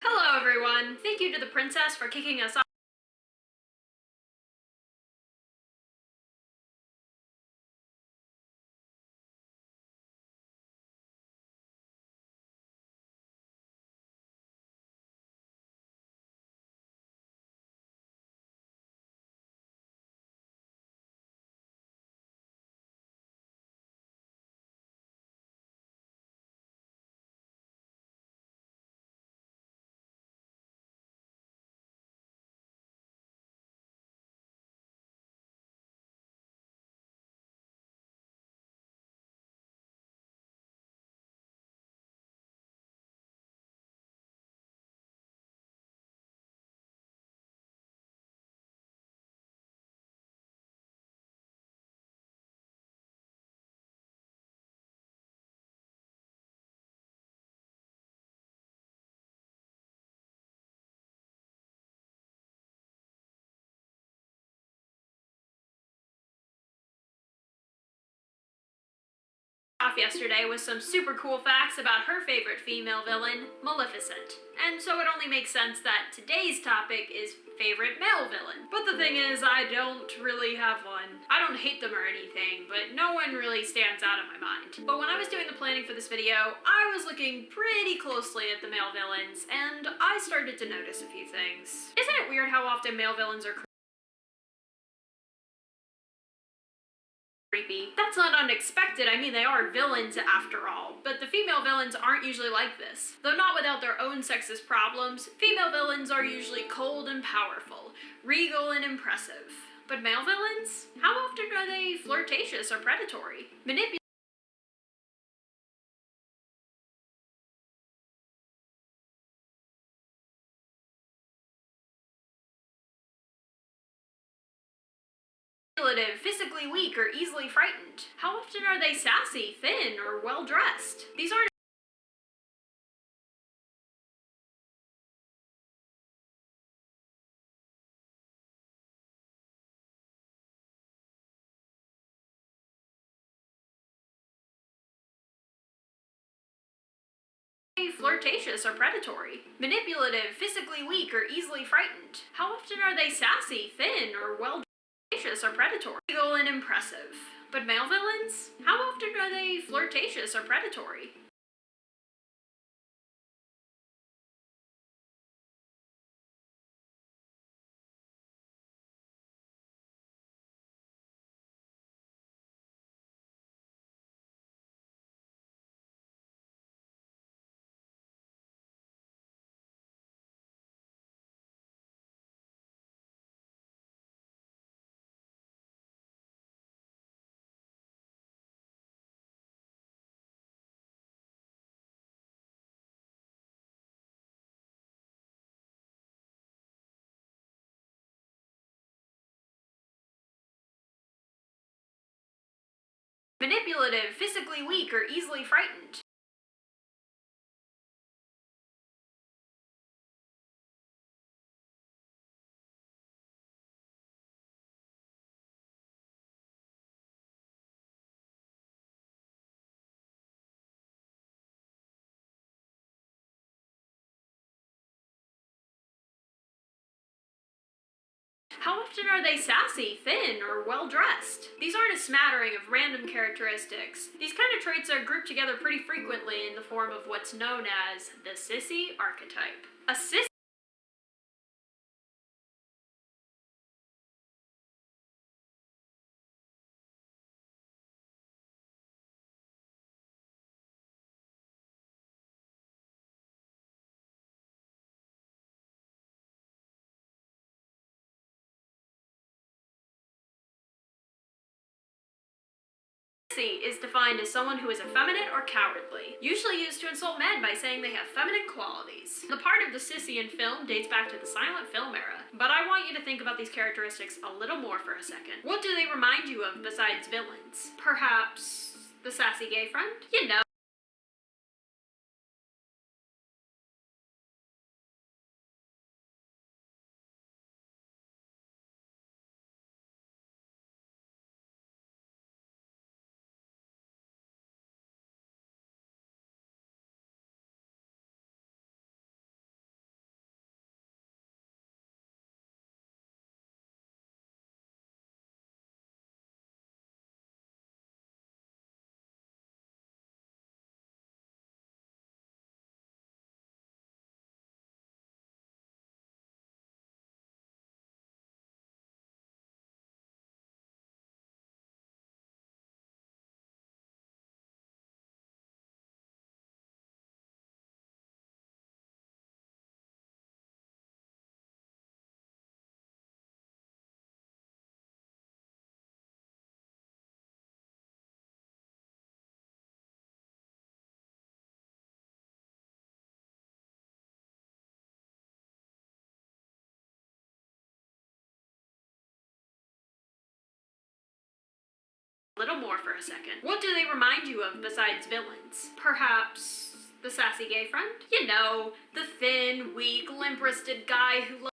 K: Hello everyone! Thank you to the princess for kicking us off. Off yesterday with some super cool facts about her favorite female villain, Maleficent. And so it only makes sense that today's topic is favorite male villain. But the thing is, I don't really have one. I don't hate them or anything, but no one really stands out in my mind. But when I was doing the planning for this video, I was looking pretty closely at the male villains, and I started to notice a few things. Isn't it weird how often male villains are creepy? That's not unexpected. I mean, they are villains after all. But the female villains aren't usually like this. Though not without their own sexist problems, female villains are usually cold and powerful, regal and impressive. But male villains? How often are they flirtatious or predatory? Manipulative physically weak, or easily frightened? How often are they sassy, thin, or well-dressed? These aren't flirtatious or predatory. Manipulative, physically weak, or easily frightened? How often are they sassy, thin, or well-dressed or predatory? Regal and impressive. But male villains? How often are they flirtatious or predatory? Manipulative, physically weak, or easily frightened? How often are they sassy, thin, or well-dressed? These aren't a smattering of random characteristics. These kind of traits are grouped together pretty frequently in the form of what's known as the sissy archetype. A sissy is defined as someone who is effeminate or cowardly, usually used to insult men by saying they have feminine qualities. The part of the sissy in film dates back to the silent film era, but I want you to think about these characteristics a little more for a second. What do they remind you of besides villains? Perhaps the sassy gay friend? You know. Little more for a second. What do they remind you of besides villains? Perhaps the sassy gay friend? You know, the thin, weak, limp-wristed guy who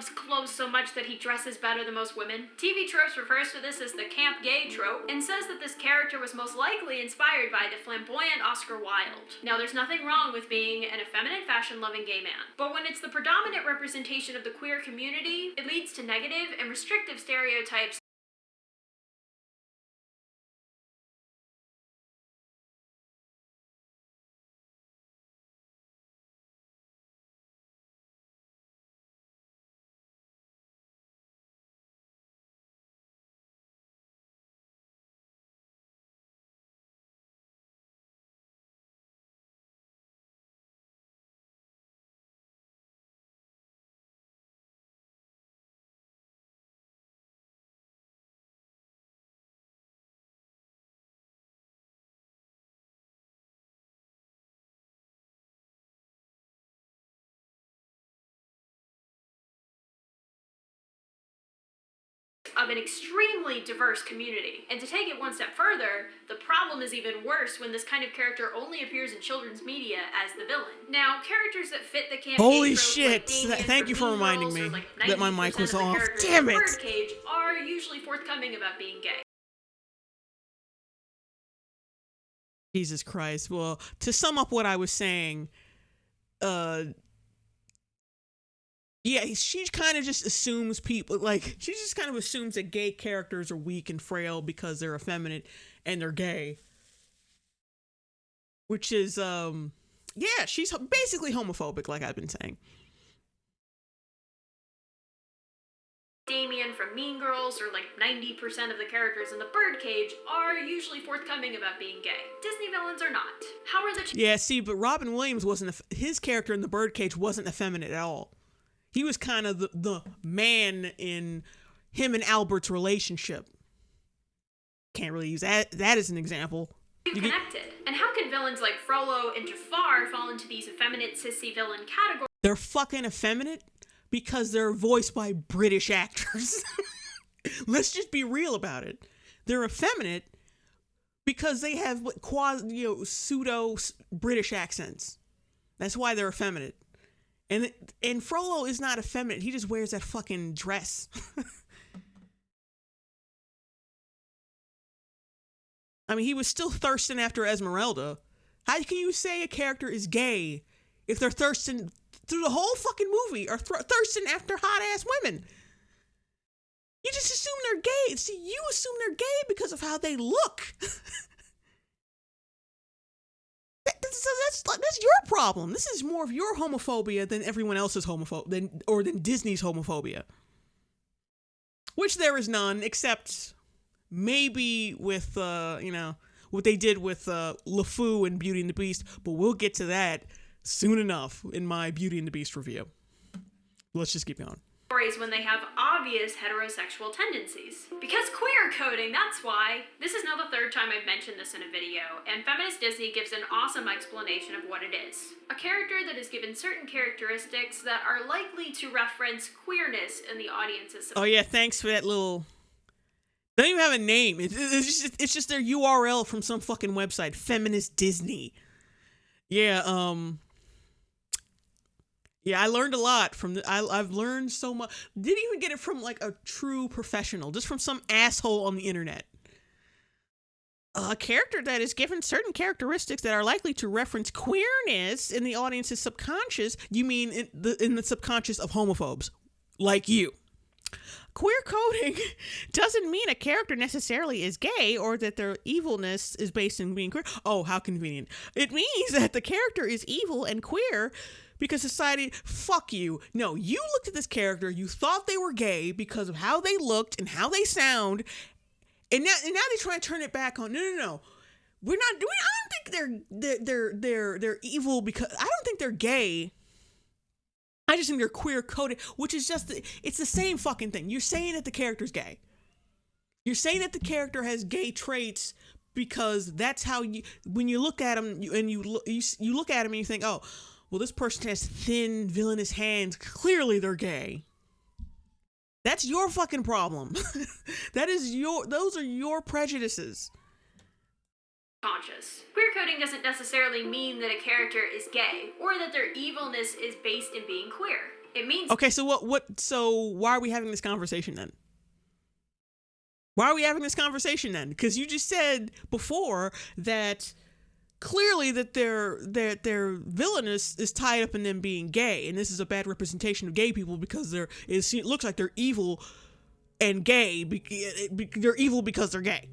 K: loves clothes so much that he dresses better than most women. TV Tropes refers to this as the camp gay trope and says that this character was most likely inspired by the flamboyant Oscar Wilde. Now, there's nothing wrong with being an effeminate, fashion-loving gay man, but when it's the predominant representation of the queer community, it leads to negative and restrictive stereotypes. Of an extremely diverse community. And to take it one step further, the problem is even worse when this kind of character only appears in children's media as the villain. Now, characters that fit the camp
A: Holy
K: gay trope,
A: shit!
K: like Damien
A: Thank you for
K: Mean
A: reminding
K: Girls,
A: me
K: or like
A: that my
K: 90%
A: mic was
K: of the
A: off.
K: characters
A: Damn
K: in
A: it!
K: Birdcage are usually forthcoming about being gay.
A: Jesus Christ. Well, to sum up what I was saying, yeah, she kind of just assumes people, like, she just kind of assumes that gay characters are weak and frail because they're effeminate and they're gay. Which is, yeah, she's basically homophobic, like I've been saying.
K: Damien from Mean Girls, or like 90% of the characters in the Birdcage, are usually forthcoming about being gay. Disney villains are not. How are the...
A: Yeah, see, but Robin Williams wasn't, his character in the Birdcage wasn't effeminate at all. He was kind of the man in him and Albert's relationship. Can't really use that as an example.
K: Connected. And how can villains like Frollo and Jafar fall into these effeminate sissy villain categories?
A: They're fucking effeminate because they're voiced by British actors. Let's just be real about it. They're effeminate because they have pseudo British accents. That's why they're effeminate. And Frollo is not effeminate. He just wears that fucking dress. I mean, he was still thirsting after Esmeralda. How can you say a character is gay if they're thirsting through the whole fucking movie or thirsting after hot-ass women? You just assume they're gay. See, you assume they're gay because of how they look. So that's your problem. This is more of your homophobia than everyone else's homophobia, than Disney's homophobia. Which there is none, except maybe with what they did with LeFou and Beauty and the Beast. But we'll get to that soon enough in my Beauty and the Beast review. Let's just keep going.
K: When they have obvious heterosexual tendencies. Because queer coding, that's why. This is now the third time I've mentioned this in a video, and Feminist Disney gives an awesome explanation of what it is. A character that is given certain characteristics that are likely to reference queerness in the audience's...
A: Oh yeah, thanks for that little... They don't even have a name. It's just their URL from some fucking website. Feminist Disney. Yeah, yeah, I learned a lot from I've learned so much. Didn't even get it from like a true professional, just from some asshole on the internet. A character that is given certain characteristics that are likely to reference queerness in the audience's subconscious. You mean in the subconscious of homophobes, like you. Queer coding doesn't mean a character necessarily is gay or that their evilness is based in being queer. Oh, how convenient. It means that the character is evil and queer because society, fuck you. No, you looked at this character, you thought they were gay because of how they looked and how they sound, and now they try to turn it back on. No. We're not doing. I don't think they're evil because I don't think they're gay. I just think they're queer coded, which is just it's the same fucking thing. You're saying that the character's gay. You're saying that the character has gay traits because that's how you when you look at him you look at him and you think, oh, well, this person has thin, villainous hands. Clearly, they're gay. That's your fucking problem. Those are your prejudices.
K: Conscious. Queer coding doesn't necessarily mean that a character is gay, or that their evilness is based in being queer. It means
A: Okay, so so why are we having this conversation then? Why are we having this conversation then? Because you just said before that clearly that their villainous is tied up in them being gay, and this is a bad representation of gay people because it looks like they're evil and gay. They're evil because they're gay.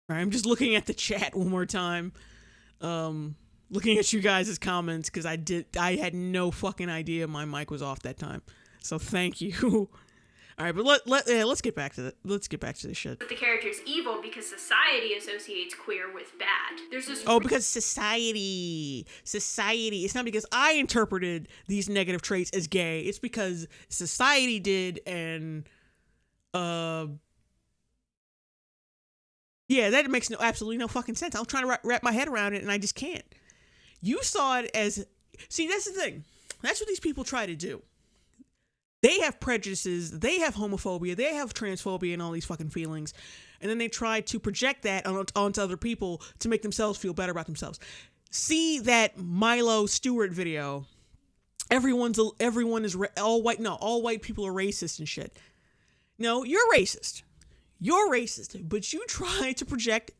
A: All right, I'm just looking at the chat one more time. Looking at you guys' comments because I had no fucking idea my mic was off that time. So thank you. All right, but let's get back to this shit.
K: the character's evil because society associates queer with bad. There's this
A: Because society. It's not because I interpreted these negative traits as gay. It's because society did, and yeah, that makes absolutely no fucking sense. I'm trying to wrap my head around it, and I just can't. You saw it as... See, that's the thing. That's what these people try to do. They have prejudices, they have homophobia, they have transphobia and all these fucking feelings, and then they try to project that onto other people to make themselves feel better about themselves. See that Milo Stewart video. Everyone is all white. No, all white people are racist and shit. No, you're racist. You're racist, but you try to project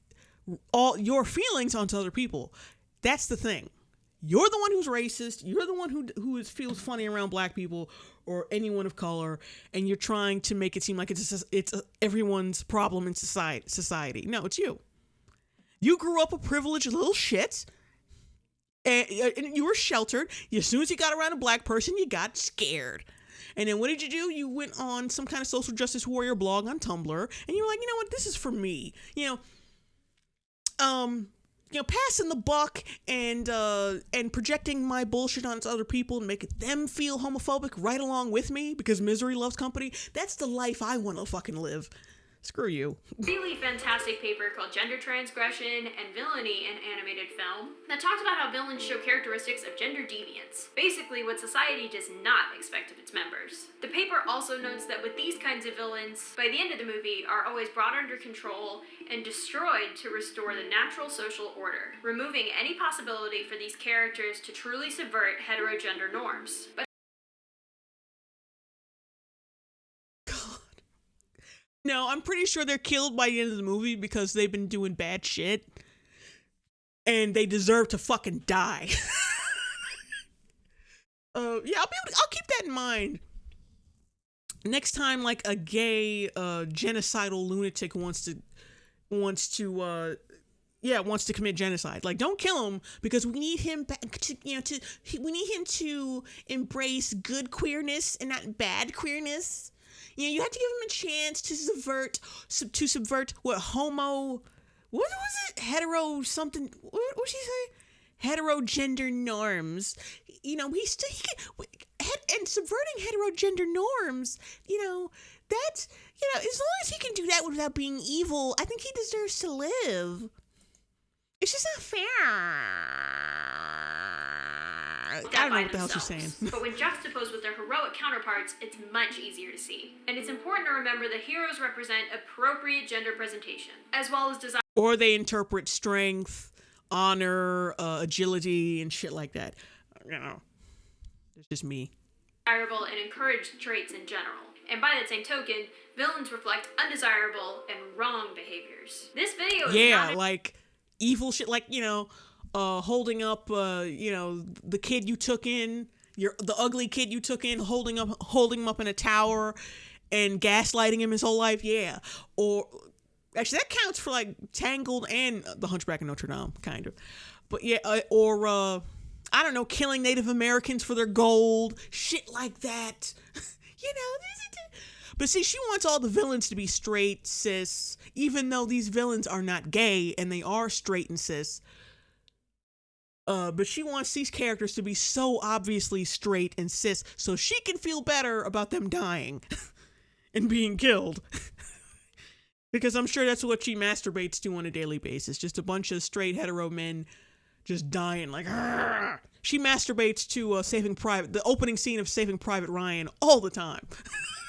A: all your feelings onto other people. That's the thing. You're the one who's racist. You're the one who feels funny around black people or anyone of color, and you're trying to make it seem like it's everyone's problem in society. No, it's you. You grew up a privileged little shit, and you were sheltered. As soon as you got around a black person, you got scared. And then what did you do? You went on some kind of social justice warrior blog on Tumblr, and you were like, you know what? This is for me. Passing the buck and projecting my bullshit onto other people and making them feel homophobic right along with me because misery loves company. That's the life I want to fucking live. Screw you.
K: really fantastic paper called Gender Transgression and Villainy in Animated Film that talks about how villains show characteristics of gender deviance, basically what society does not expect of its members. The paper also notes that with these kinds of villains, by the end of the movie, are always brought under control and destroyed to restore the natural social order, removing any possibility for these characters to truly subvert heterogender norms. But
A: No, I'm pretty sure they're killed by the end of the movie because they've been doing bad shit. And they deserve to fucking die. I'll keep that in mind. Next time, like, a gay, genocidal lunatic wants to commit genocide. Like, don't kill him because we need him we need him to embrace good queerness and not bad queerness. You have to give him a chance to subvert what was it? Hetero something. What did she say? Hetero-gender norms. And subverting hetero-gender norms, that's, as long as he can do that without being evil, I think he deserves to live. It's just not fair. I don't know what the hell she's saying.
K: But when juxtaposed with their heroic counterparts, it's much easier to see. And it's important to remember that heroes represent appropriate gender presentation, as well as desire.
A: Or they interpret strength, honor, agility, and shit like that. It's just me.
K: Desirable and encouraged traits in general. And by that same token, villains reflect undesirable and wrong behaviors. This video is not
A: like evil shit, like, holding up, the kid you took in, the ugly kid you took in, holding him up in a tower and gaslighting him his whole life. Yeah. Or actually that counts for like Tangled and The Hunchback of Notre Dame, kind of. But yeah, I don't know, killing Native Americans for their gold, shit like that. But see, she wants all the villains to be straight, cis, even though these villains are not gay and they are straight and cis. But she wants these characters to be so obviously straight and cis so she can feel better about them dying and being killed. Because I'm sure that's what she masturbates to on a daily basis. Just a bunch of straight hetero men just dying like, "Argh!" She masturbates to the opening scene of Saving Private Ryan all the time.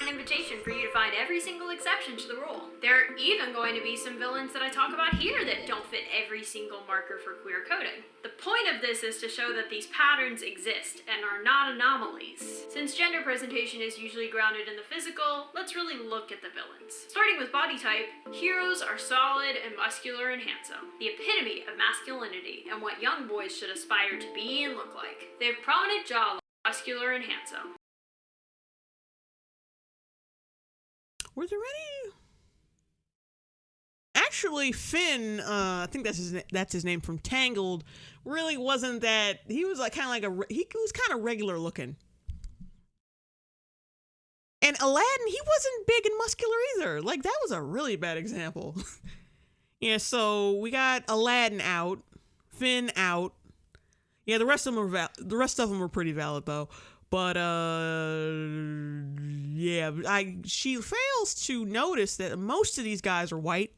K: An invitation for you to find every single exception to the rule. There are even going to be some villains that I talk about here that don't fit every single marker for queer coding. The point of this is to show that these patterns exist and are not anomalies. Since gender presentation is usually grounded in the physical, let's really look at the villains. Starting with body type, heroes are solid and muscular and handsome, the epitome of masculinity and what young boys should aspire to be and look like. They have prominent jawline, muscular and handsome.
A: Were there any? Actually, Finn, I think that's his name from Tangled, really wasn't that. He was like kind of like he was kind of regular looking. And Aladdin, he wasn't big and muscular either. Like, that was a really bad example. Yeah, so we got Aladdin out, Finn out. Yeah, the rest of them are pretty valid though. But yeah, she fails to notice that most of these guys are white.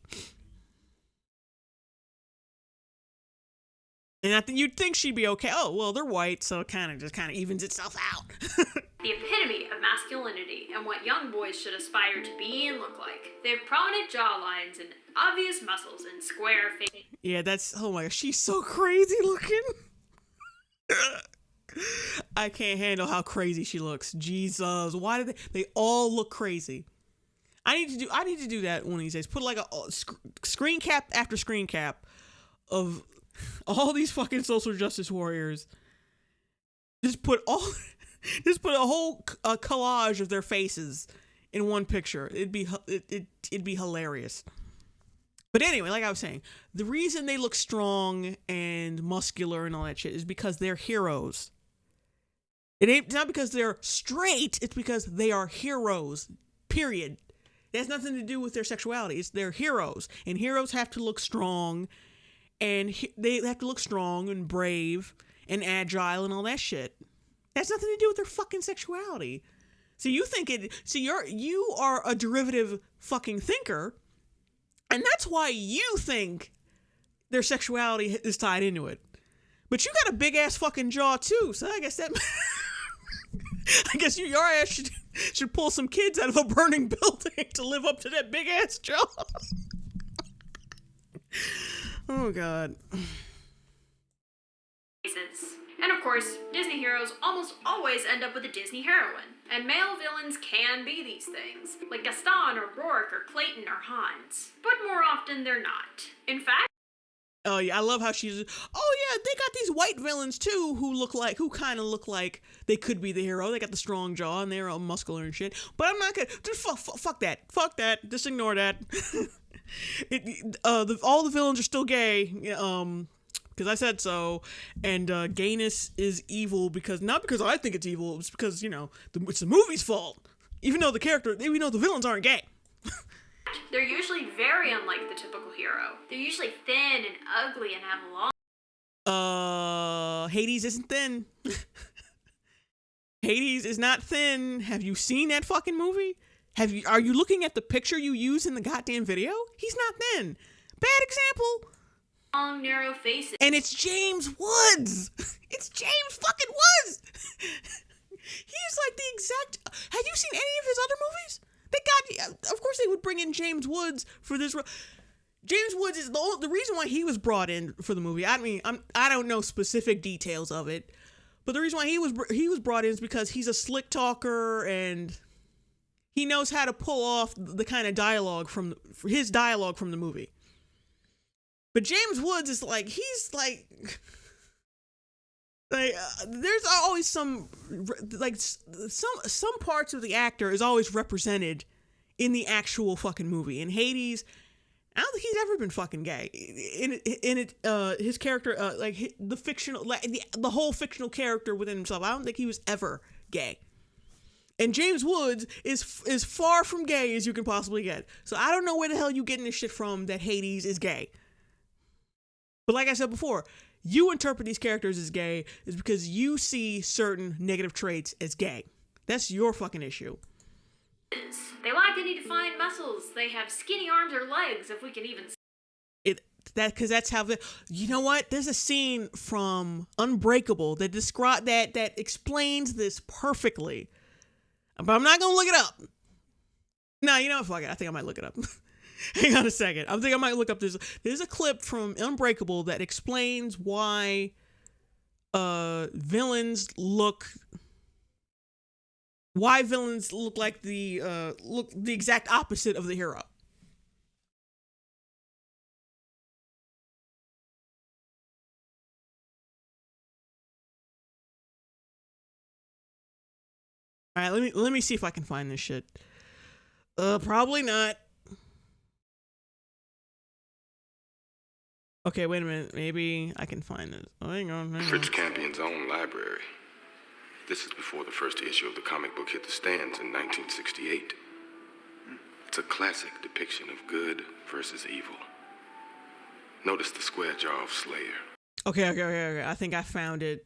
A: And I think you'd think she'd be okay. Oh, well, they're white, so it kind of evens itself out.
K: The epitome of masculinity and what young boys should aspire to be and look like. They have prominent jawlines and obvious muscles and square faces.
A: Yeah, oh my gosh, she's so crazy looking. I can't handle how crazy she looks. Jesus, why do they all look crazy? I need to do that one of these days. Put like a screen cap after screen cap of all these fucking social justice warriors. Just put a whole collage of their faces in one picture. It'd be hilarious. But anyway, like I was saying, the reason they look strong and muscular and all that shit is because they're heroes. It's not because they're straight, it's because they are heroes, period. It has nothing to do with their sexuality. It's they're heroes. And heroes have to look strong, and they have to look strong and brave and agile and all that shit. It has nothing to do with their fucking sexuality. So you are a derivative fucking thinker, and that's why you think their sexuality is tied into it. But you got a big ass fucking jaw too, so I guess that I guess your ass should pull some kids out of a burning building to live up to that big ass jaw. Oh God.
K: And of course, Disney heroes almost always end up with a Disney heroine. And male villains can be these things, like Gaston or Rourke or Clayton or Hans. But more often they're not. In fact,
A: oh yeah, I love how she's. Oh yeah, they got these white villains too, who kind of look like they could be the hero. They got the strong jaw and they're all muscular and shit. But I'm not gonna just fuck that. Just ignore that. All the villains are still gay. Because I said so, and gayness is evil not because I think it's evil. It's because it's the movie's fault. Even though the villains aren't gay.
K: they're usually very unlike the typical hero. They're usually thin and ugly and have long.
A: Hades isn't thin. Hades is not thin. Have you seen that fucking movie? Are you looking at the picture you use in the goddamn video? He's not thin. Bad example.
K: Long, narrow faces.
A: And it's James Woods. It's James fucking Woods. He's like the exact. Have you seen any of his other movies? Of course they would bring in James Woods for this. James Woods is the reason why he was brought in for the movie. I mean, I don't know specific details of it, but the reason why he was brought in is because he's a slick talker and he knows how to pull off the kind of dialogue from the movie. But James Woods is there's always some parts of the actor is always represented in the actual fucking movie. In Hades, I don't think he's ever been fucking gay. His character, the whole fictional character within himself, I don't think he was ever gay. And James Woods is far from gay as you can possibly get. So I don't know where the hell you getting this shit from that Hades is gay. But like I said before, you interpret these characters as gay is because you see certain negative traits as gay. That's your fucking issue.
K: They lack any defined muscles. They have skinny arms or legs, if we can even.
A: Because that's how you know what? There's a scene from Unbreakable that that explains this perfectly. But I'm not gonna look it up. No, you know what? Fuck it. I think I might look it up. Hang on a second. I think I might look up this. There's a clip from Unbreakable that explains why villains look like the exact opposite of the hero. All right, let me see if I can find this shit. Probably not. Okay, wait a minute. Maybe I can find this. Oh, hang on.
L: Fritz Campion's own library. This is before the first issue of the comic book hit the stands in 1968. It's a classic depiction of good versus evil. Notice the square jaw of Slayer.
A: Okay. I think I found it.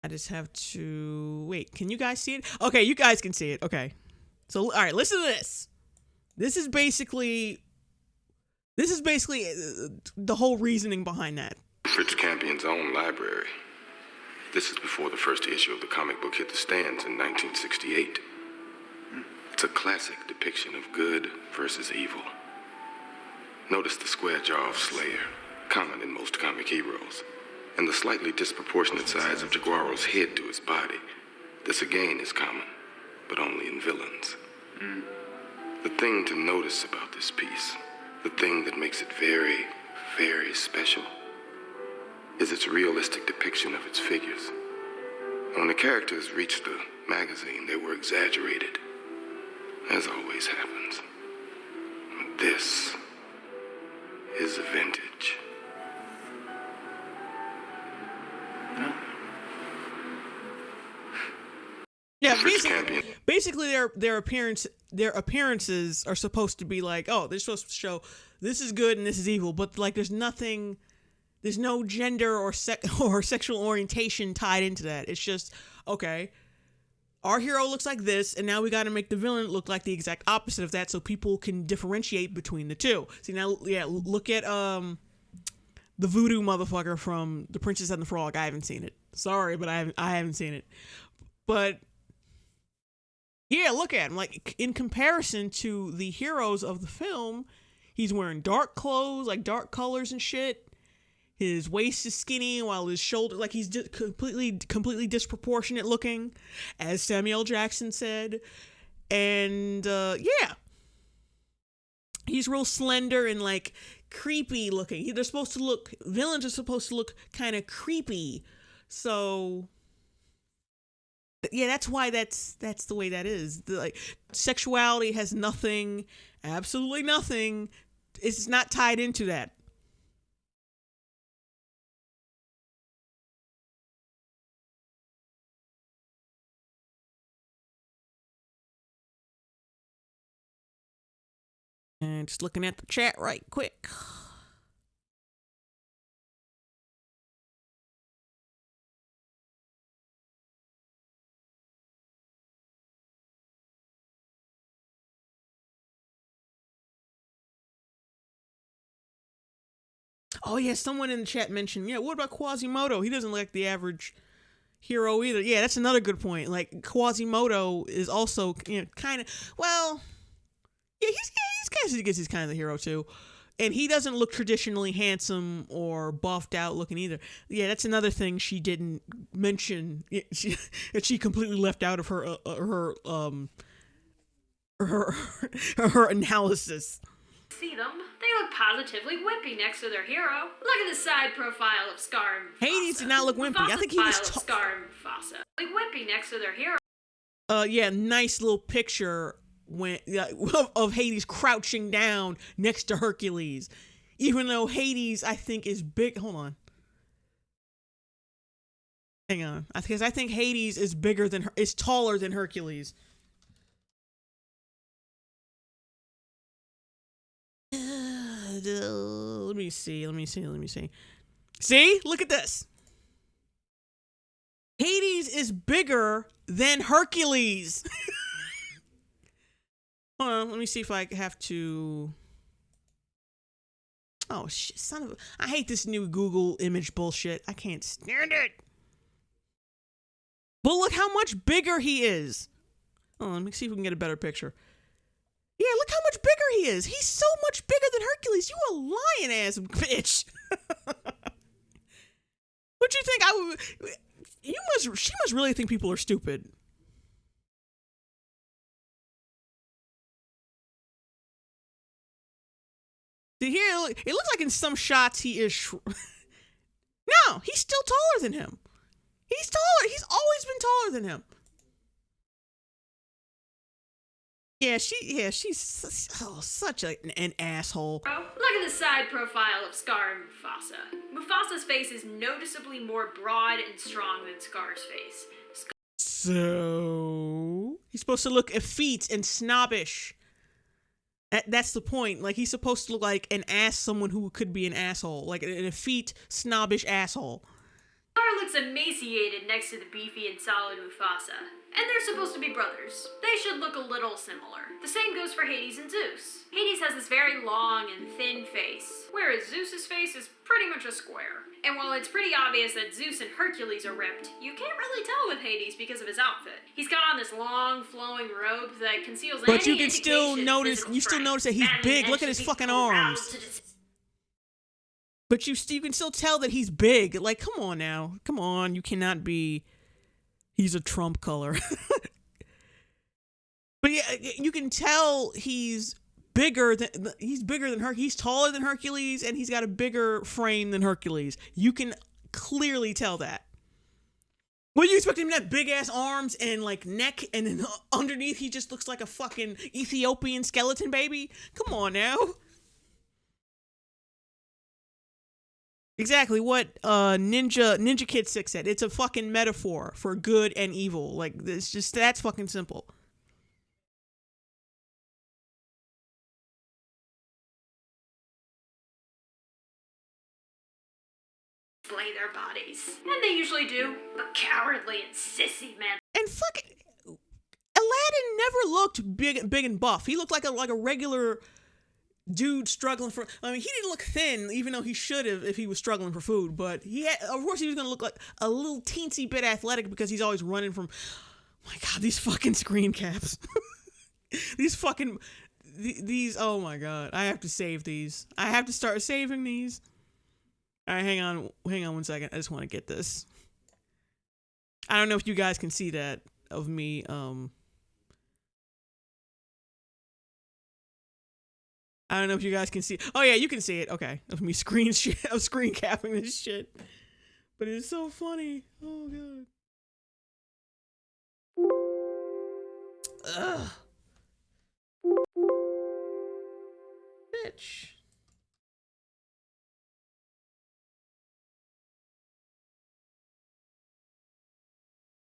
A: I just have to wait. Can you guys see it? Okay, you guys can see it. Okay. So, all right, listen to this. This is basically the whole reasoning behind that.
L: Fritz Campion's own library. This is before the first issue of the comic book hit the stands in 1968. It's a classic depiction of good versus evil. Notice the square jaw of Slayer, common in most comic heroes, and the slightly disproportionate size of Jaguaro's head to his body. This again is common, but only in villains. The thing to notice about this piece, the thing that makes it very, very special, is its realistic depiction of its figures. When the characters reached the magazine, they were exaggerated, as always happens. This is vintage.
A: Yeah, basically their appearances are supposed to be like, oh, they're supposed to show this is good and this is evil, but like there's no gender or sexual orientation tied into that. It's just, okay, our hero looks like this, and now we got to make the villain look like the exact opposite of that, so people can differentiate between the two. See now, yeah, look at the voodoo motherfucker from The Princess and the Frog. I haven't seen it. Sorry, but I haven't seen it. But yeah, look at him. Like, in comparison to the heroes of the film, he's wearing dark clothes, like dark colors and shit. His waist is skinny while his shoulder, like he's completely disproportionate looking, as Samuel L. Jackson said. And yeah, he's real slender and like creepy looking. Villains are supposed to look kind of creepy. So yeah, that's why that's the way that is. Like, sexuality has nothing, absolutely nothing. It's not tied into that. And just looking at the chat right quick. Oh yeah, someone in the chat mentioned, yeah, what about Quasimodo? He doesn't look like the average hero either. Yeah, that's another good point. Like, Quasimodo is also, kind of, well, yeah, he's kind of the hero too. And he doesn't look traditionally handsome or buffed out looking either. Yeah, that's another thing she didn't mention. She completely left out of her analysis.
K: See them. They look positively wimpy next to their hero. Look at the side profile of Scar and Mufasa.
A: Hades did not look wimpy. I think he was
K: Scar and Mufasa. Like wimpy next to their hero.
A: Yeah, nice little picture of Hades crouching down next to Hercules. Even though Hades, I think, is big. Hold on. Hang on. Because I think Hades is taller than Hercules. Let me see. See? Look at this. Hades is bigger than Hercules. Hold on, let me see if I have to. Oh shit, son of a. I hate this new Google image bullshit. I can't stand it. But look how much bigger he is. Hold on, let me see if we can get a better picture. Yeah, look how much bigger he is. He's so much bigger than Hercules. You a lion ass bitch. What you think? She must really think people are stupid. See here, it looks like in some shots he is. No, he's still taller than him. He's taller. He's always been taller than him. Yeah, she's such an asshole.
K: Oh, look at the side profile of Scar and Mufasa. Mufasa's face is noticeably more broad and strong than Scar's face.
A: So he's supposed to look effete and snobbish. That's the point. Like, he's supposed to look like someone who could be an asshole, like an effete, snobbish asshole.
K: Scar looks emaciated next to the beefy and solid Mufasa. And they're supposed to be brothers. They should look a little similar. The same goes for Hades and Zeus. Hades has this very long and thin face, whereas Zeus's face is pretty much a square. And while it's pretty obvious that Zeus and Hercules are ripped, you can't really tell with Hades because of his outfit. He's got on this long, flowing robe that conceals any
A: But you can still notice, that he's big. Look at his fucking arms. But you can still tell that he's big. Like, come on now. Come on, you cannot be... He's a Trump color. But yeah, you can tell he's bigger than Hercules. He's taller than Hercules, and he's got a bigger frame than Hercules. You can clearly tell that. What, you expect him to have big ass arms and like neck, and then underneath he just looks like a fucking Ethiopian skeleton baby? Come on now. Exactly what Ninja Kid 6 said. It's a fucking metaphor for good and evil. Like, it's just, that's fucking simple.
K: Display their bodies. And they usually do, but cowardly and sissy, man.
A: And fucking Aladdin never looked big and buff. He looked like a regular dude struggling for. I mean, he didn't look thin, even though he should have if he was struggling for food. But of course, he was gonna look like a little teensy bit athletic because he's always running from. Oh my God, these fucking screen caps. These. Oh my God, I have to save these. I have to start saving these. All right, hang on 1 second. I just want to get this. I don't know if you guys can see that of me. I don't know if you guys can see. Oh yeah, you can see it. Okay, of me screen capping this shit. But it's so funny. Oh God. Ugh. Bitch.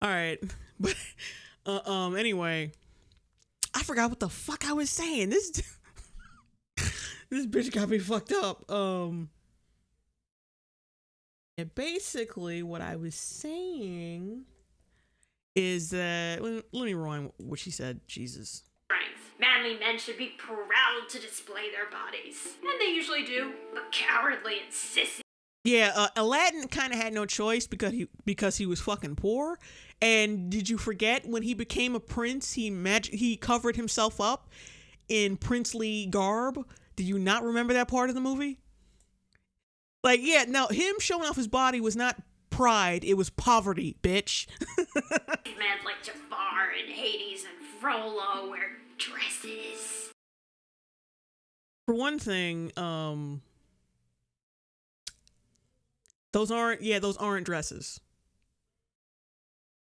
A: All right, but anyway, I forgot what the fuck I was saying. This bitch got me fucked up. And basically what I was saying is that let me rewind what she said. Jesus.
K: Manly men should be proud to display their bodies. And they usually do, but cowardly and sissy.
A: Yeah, Aladdin kind of had no choice because he was fucking poor. And did you forget when he became a prince, he covered himself up in princely garb? Do you not remember that part of the movie? Like, yeah, no, him showing off his body was not pride, it was poverty, bitch.
K: Men like Jafar and Hades and Frollo wear dresses.
A: For one thing, those aren't dresses.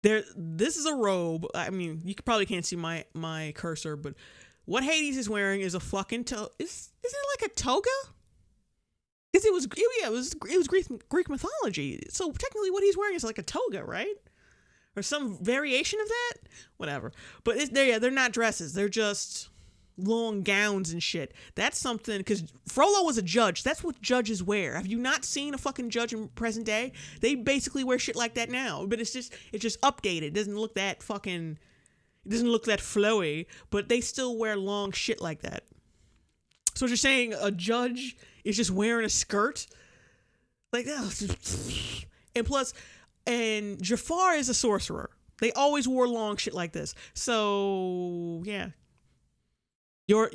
A: This is a robe. I mean, you probably can't see my cursor, but what Hades is wearing is a fucking is it like a toga? Because it was Greek mythology. So technically, what he's wearing is like a toga, right? Or some variation of that. Whatever. But they're not dresses. They're just long gowns and shit. That's something, because Frollo was a judge. That's what judges wear. Have you not seen a fucking judge in present day? They basically wear shit like that now, but it's just updated. It doesn't look that flowy, but they still wear long shit like that. So you're saying a judge is just wearing a skirt? Like, and plus, and Jafar is a sorcerer. They always wore long shit like this. So, yeah. Your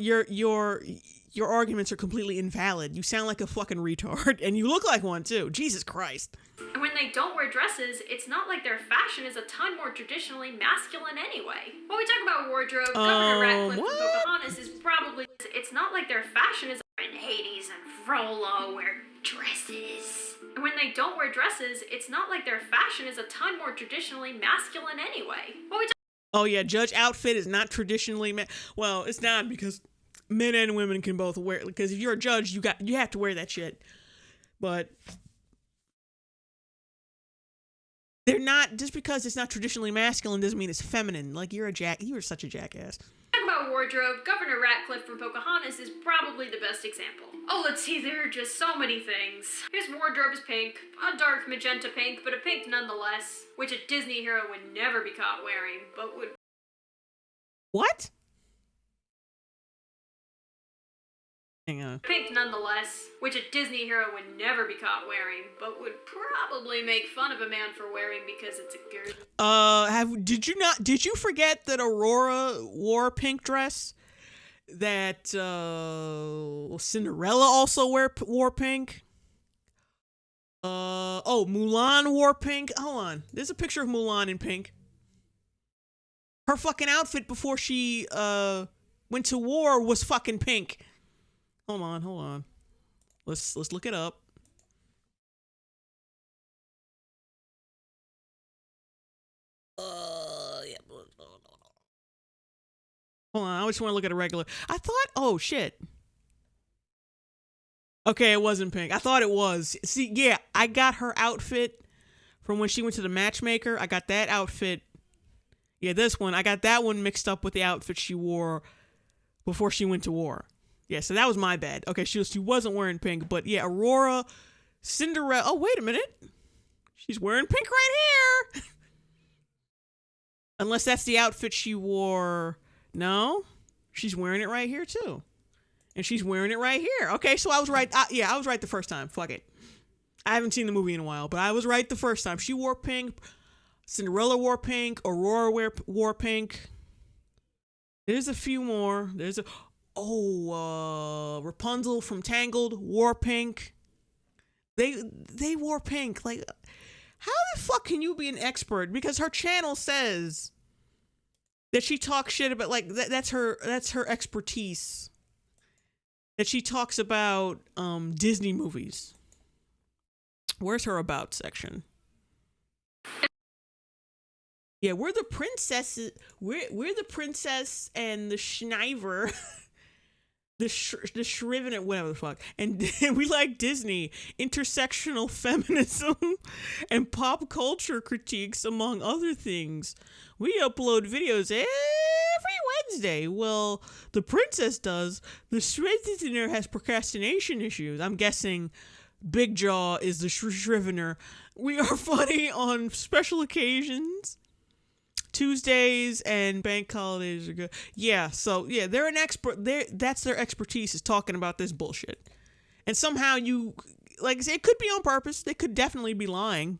A: arguments are completely invalid. You sound like a fucking retard, and you look like one too. Jesus Christ.
K: And when they don't wear dresses, it's not like their fashion is a ton more traditionally masculine anyway. When we talk about wardrobe, Governor Ratcliffe and Pocahontas is probably... It's not like their fashion is... And Hades and Frollo wear dresses. And when they don't wear dresses, it's not like their fashion is a ton more traditionally masculine anyway. When we
A: Oh yeah, judge outfit is not traditionally well, it's not, because men and women can both wear, because if you're a judge, you have to wear that shit. But they're not, just because it's not traditionally masculine doesn't mean it's feminine. Like, you're such a jackass.
K: talk about wardrobe, Governor Ratcliffe from Pocahontas is probably the best example. Oh, let's see, there are just so many things. His wardrobe is pink, a dark magenta pink, but a pink nonetheless, which a Disney hero would never be caught wearing, but would...
A: What? Hang on.
K: Pink nonetheless, which a Disney hero would never be caught wearing, but would probably make fun of a man for wearing because it's a girl.
A: Did you forget that Aurora wore a pink dress? That Cinderella also wore pink? Mulan wore pink. Hold on. There's a picture of Mulan in pink. Her fucking outfit before she went to war was fucking pink. Hold on. Let's look it up. Yeah. Hold on, I just want to look at a regular. I thought, oh shit. Okay, it wasn't pink. I thought it was. See, yeah, I got her outfit from when she went to the matchmaker. I got that outfit. Yeah, this one. I got that one mixed up with the outfit she wore before she went to war. Yeah, so that was my bad. Okay, she wasn't wearing pink, but yeah, Aurora, Cinderella. Oh, wait a minute. She's wearing pink right here. Unless that's the outfit she wore. No, she's wearing it right here too. And she's wearing it right here. Okay, so I was right. I was right the first time. Fuck it. I haven't seen the movie in a while, but I was right the first time. She wore pink. Cinderella wore pink. Aurora wore pink. There's a few more. Rapunzel from Tangled wore pink. They wore pink. Like, how the fuck can you be an expert? Because her channel says that she talks shit about, like, that's her expertise. That she talks about Disney movies. Where's her about section? Yeah, we're the princesses. We're the princess and the Schniver. the Shriven, whatever the fuck. And we like Disney, intersectional feminism, and pop culture critiques, among other things. We upload videos every Wednesday. Well, the princess does. The Shrivener has procrastination issues. I'm guessing Big Jaw is the Shrivener. We are funny on special occasions. Tuesdays and bank holidays are good. Yeah, so yeah, they're an expert. That's their expertise, is talking about this bullshit. And somehow you, like I say, it could be on purpose. They could definitely be lying,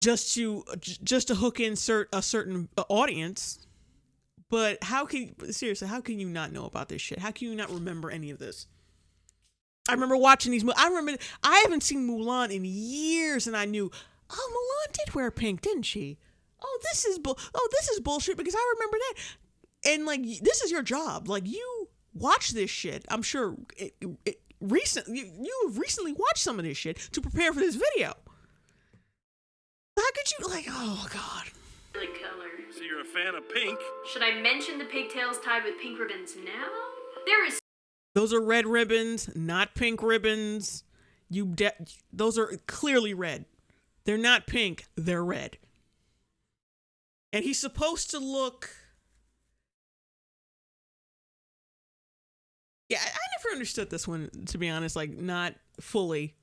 A: just to hook in a certain audience. But how can you not know about this shit? How can you not remember any of this? I remember watching these. I haven't seen Mulan in years, and I knew, Mulan did wear pink, didn't she? This is bullshit, because I remember that. And like, this is your job. Like, you watch this shit. I'm sure you have recently watched some of this shit to prepare for this video. How could you, like, oh god.
K: Really color.
M: So you're a fan of pink?
K: Should I mention the pigtails tied with pink ribbons now?
A: Those are red ribbons, not pink ribbons. Those are clearly red. They're not pink, they're red. And he's supposed to look Yeah, I never understood this one, to be honest, like, not fully.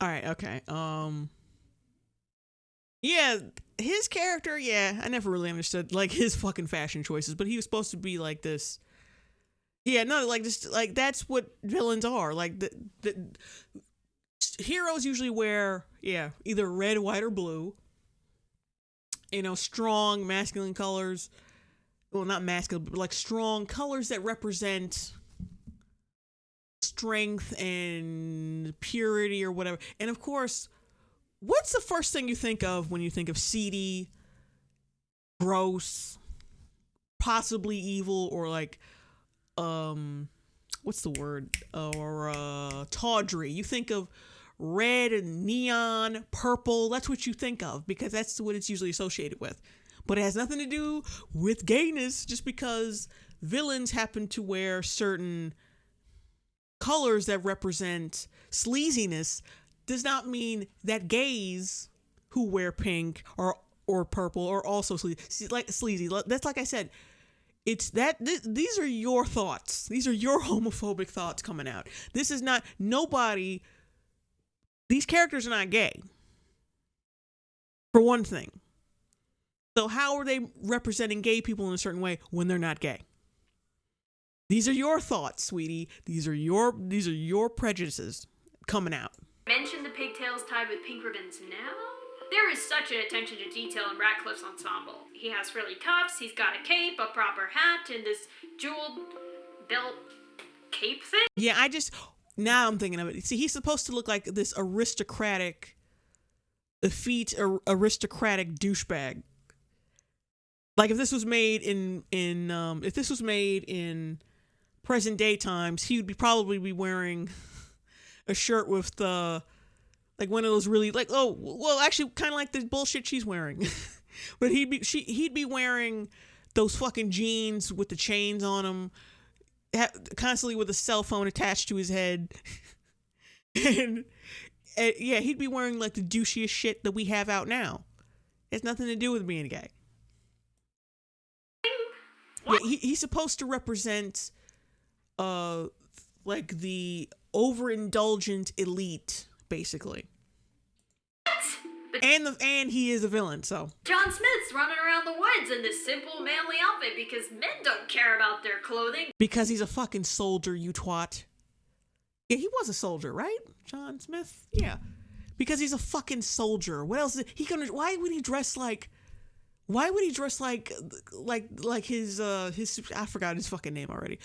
A: All right, okay. Yeah, his character, yeah, I never really understood like his fucking fashion choices, but he was supposed to be like this. Yeah, no, like just like that's what villains are. Like the heroes usually wear, yeah, either red, white, or blue. You know, strong masculine colors. Well, not masculine, but like strong colors that represent strength and purity or whatever. And of course, what's the first thing you think of when you think of seedy, gross, possibly evil, or like what's the word? Or tawdry. You think of red and neon, purple. That's what you think of because that's what it's usually associated with. But it has nothing to do with gayness just because villains happen to wear certain colors that represent sleaziness does not mean that gays who wear pink or purple are also sleazy. That's like I said, it's that these are your thoughts. These are your homophobic thoughts coming out. This is not nobody. These characters are not gay. For one thing. So how are they representing gay people in a certain way when they're not gay? These are your thoughts, sweetie. These are your prejudices coming out.
K: Mention the pigtails tied with pink ribbons now. There is such an attention to detail in Ratcliffe's ensemble. He has frilly cuffs, he's got a cape, a proper hat, and this jeweled belt cape thing.
A: Yeah, now I'm thinking of it. See, he's supposed to look like this aristocratic, effete, aristocratic douchebag. Like if this was made in present day times, he would probably be wearing a shirt with the like one of those really like actually kind of like the bullshit she's wearing. But he'd be wearing those fucking jeans with the chains on them, constantly with a cell phone attached to his head. and yeah, he'd be wearing like the douchiest shit that we have out now. It has nothing to do with being gay. Yeah, he's supposed to represent like the overindulgent elite, basically. And he is a villain, so.
K: John Smith's running around the woods in this simple manly outfit because men don't care about their clothing.
A: Because he's a fucking soldier, you twat. Yeah, he was a soldier, right? John Smith? Yeah. Because he's a fucking soldier. What else? Why would he dress like his I forgot his fucking name already.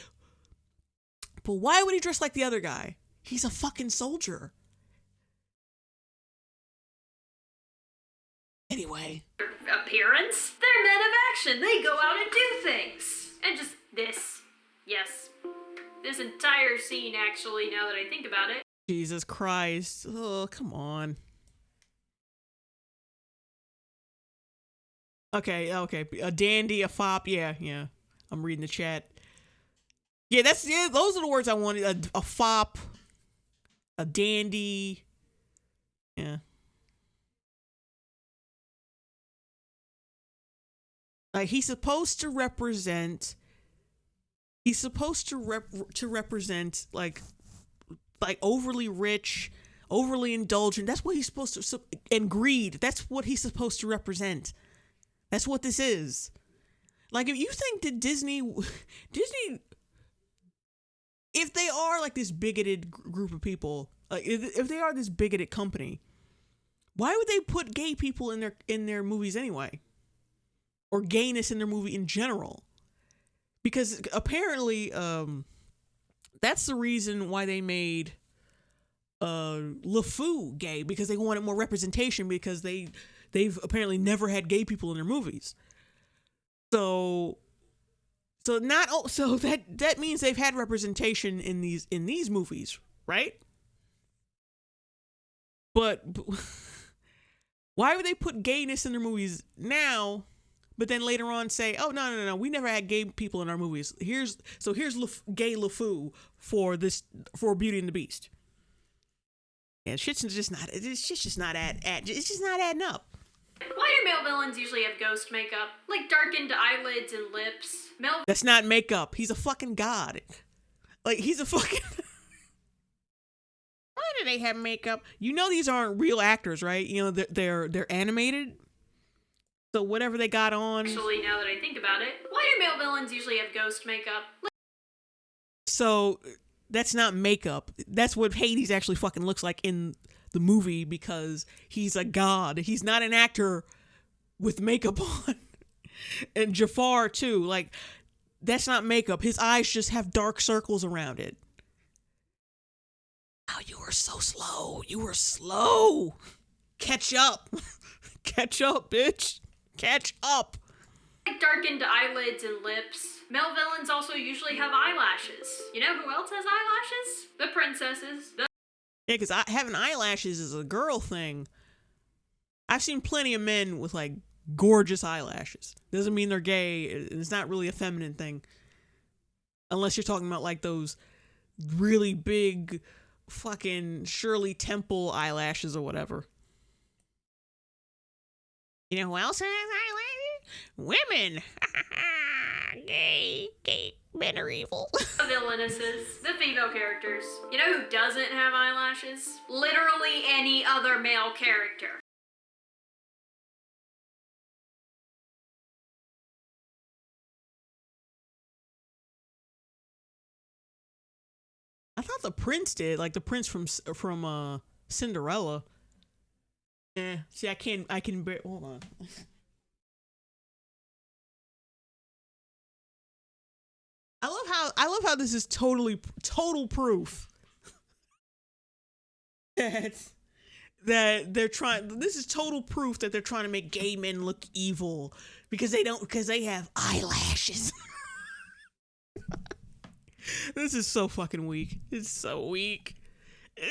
A: But why would he dress like the other guy? He's a fucking soldier. Anyway.
K: Appearance? They're men of action. They go out and do things. And just this. Yes. This entire scene, actually, now that I think about it.
A: Jesus Christ. Oh, come on. Okay. A dandy, a fop. Yeah. I'm reading the chat. Yeah, those are the words I wanted. A fop, a dandy. Yeah. Like he's supposed to represent like overly rich, overly indulgent. That's what he's supposed to, and greed. That's what he's supposed to represent. That's what this is. Like if you think that Disney, if they are like this bigoted group of people, like if they are this bigoted company, why would they put gay people in their movies anyway? Or gayness in their movie in general? Because apparently, that's the reason why they made LeFou gay because they wanted more representation because they've apparently never had gay people in their movies. So that means they've had representation in these movies, right? But why would they put gayness in their movies now, but then later on say, "Oh no, we never had gay people in our movies. Here's gay LeFou for Beauty and the Beast." And it's just not adding up.
K: Why do male villains usually have ghost makeup? Like darkened eyelids and lips?
A: That's not makeup. He's a fucking god. Like, he's a fucking... Why do they have makeup? You know these aren't real actors, right? You know, they're animated. So whatever they got on...
K: Actually, now that I think about it, why do male villains usually have ghost makeup?
A: So that's not makeup. That's what Hades actually fucking looks like in the movie because he's a god. He's not an actor with makeup on. And Jafar too. Like, that's not makeup. His eyes just have dark circles around it. Oh, you were so slow. You were slow. Catch up. Catch up, bitch. Catch up.
K: Like darkened eyelids and lips. Male villains also usually have eyelashes. You know who else has eyelashes? The princesses.
A: Yeah, because having eyelashes is a girl thing. I've seen plenty of men with, like, gorgeous eyelashes. Doesn't mean they're gay. It's not really a feminine thing. Unless you're talking about, like, those really big fucking Shirley Temple eyelashes or whatever. You know who else has eyelashes? Women. Gay. Men are evil.
K: The villainesses, the female characters. You know who doesn't have eyelashes? Literally any other male character.
A: I thought the prince did, like the prince from Cinderella. See, I can hold on. I love how this is total proof that they're trying. This is total proof that they're trying to make gay men look evil because they have eyelashes. This is so fucking weak. It's so weak.
K: Then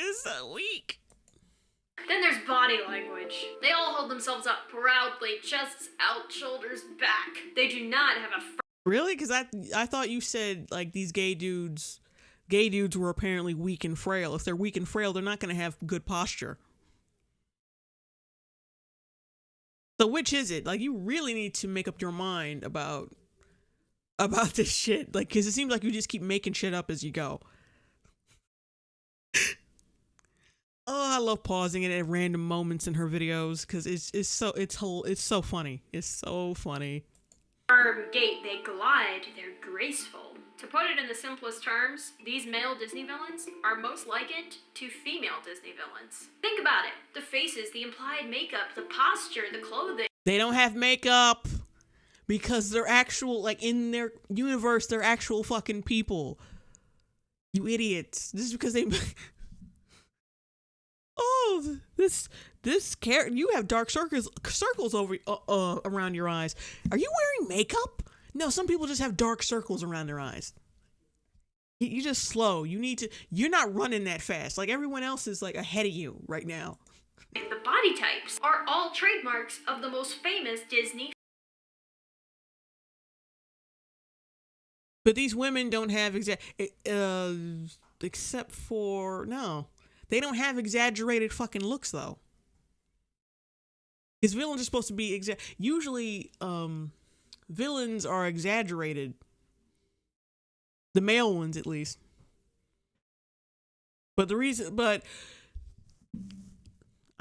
K: there's body language. They all hold themselves up proudly, chests out, shoulders back. They do not have a
A: Really? Because I thought you said, like, these gay dudes were apparently weak and frail. If they're weak and frail, they're not going to have good posture. So which is it? Like, you really need to make up your mind about this shit. Like, because it seems like you just keep making shit up as you go. Oh, I love pausing it at random moments in her videos because it's so funny. It's so funny.
K: firm gait, they glide, they're graceful. To put it in the simplest terms, these male Disney villains are most likened to female Disney villains. Think about it. The faces, the implied makeup, the posture, the clothing.
A: They don't have makeup because they're actual, like, in their universe, they're actual fucking people. You idiots. This is because they... Oh, this character, you have dark circles over around your eyes. Are you wearing makeup? No, some people just have dark circles around their eyes. You're just slow. You're not running that fast. Like, everyone else is, like, ahead of you right now.
K: And the body types are all trademarks of the most famous Disney.
A: But these women don't have except for, no. They don't have exaggerated fucking looks, though. His villains are supposed to be usually, villains are exaggerated. The male ones, at least. But I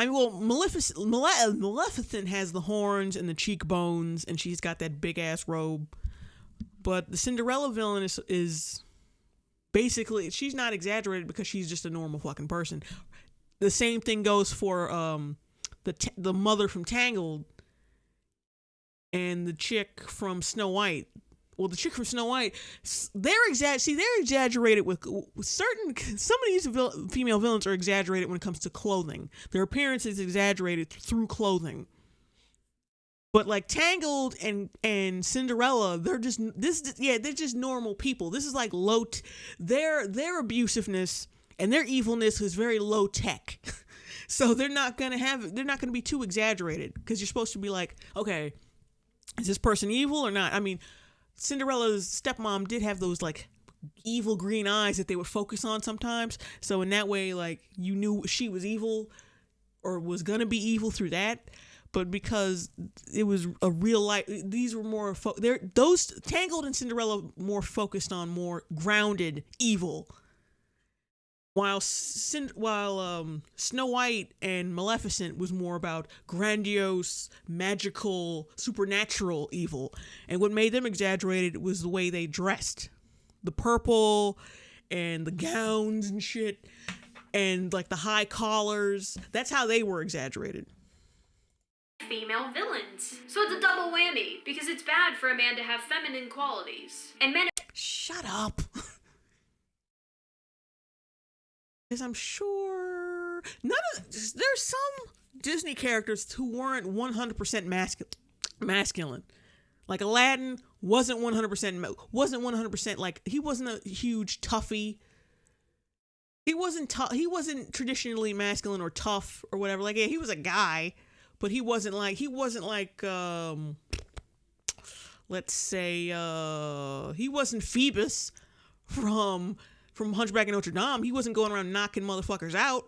A: mean, well, Maleficent has the horns and the cheekbones, and she's got that big ass robe. But the Cinderella villain is basically, she's not exaggerated because she's just a normal fucking person. The same thing goes for the mother from Tangled and the chick from Snow White. well, the chick from Snow White, they're exaggerated with certain. Some of these female villains are exaggerated when it comes to clothing. Their appearance is exaggerated through clothing. But like Tangled and Cinderella, they're just they're just normal people. This is like their abusiveness and their evilness is very low tech. So they're not gonna be too exaggerated, because you're supposed to be like, okay, is this person evil or not? I mean, Cinderella's stepmom did have those like evil green eyes that they would focus on sometimes. So in that way, like, you knew she was evil or was gonna be evil through that. But because it was a real life, these were more those Tangled and Cinderella more focused on more grounded evil, while Snow White and Maleficent was more about grandiose, magical, supernatural evil. And what made them exaggerated was the way they dressed, the purple and the gowns and shit, and like the high collars. That's how they were exaggerated.
K: Female villains. So it's a double whammy, because it's bad for a man to have feminine qualities. And men...
A: Shut up. Because I'm sure there's some Disney characters who weren't 100% masculine. Like Aladdin wasn't 100% like, he wasn't a huge toughie. He wasn't traditionally masculine or tough or whatever. Like, yeah, he was a guy, but he wasn't like let's say he wasn't Phoebus from Hunchback of Notre Dame. He wasn't going around knocking motherfuckers out.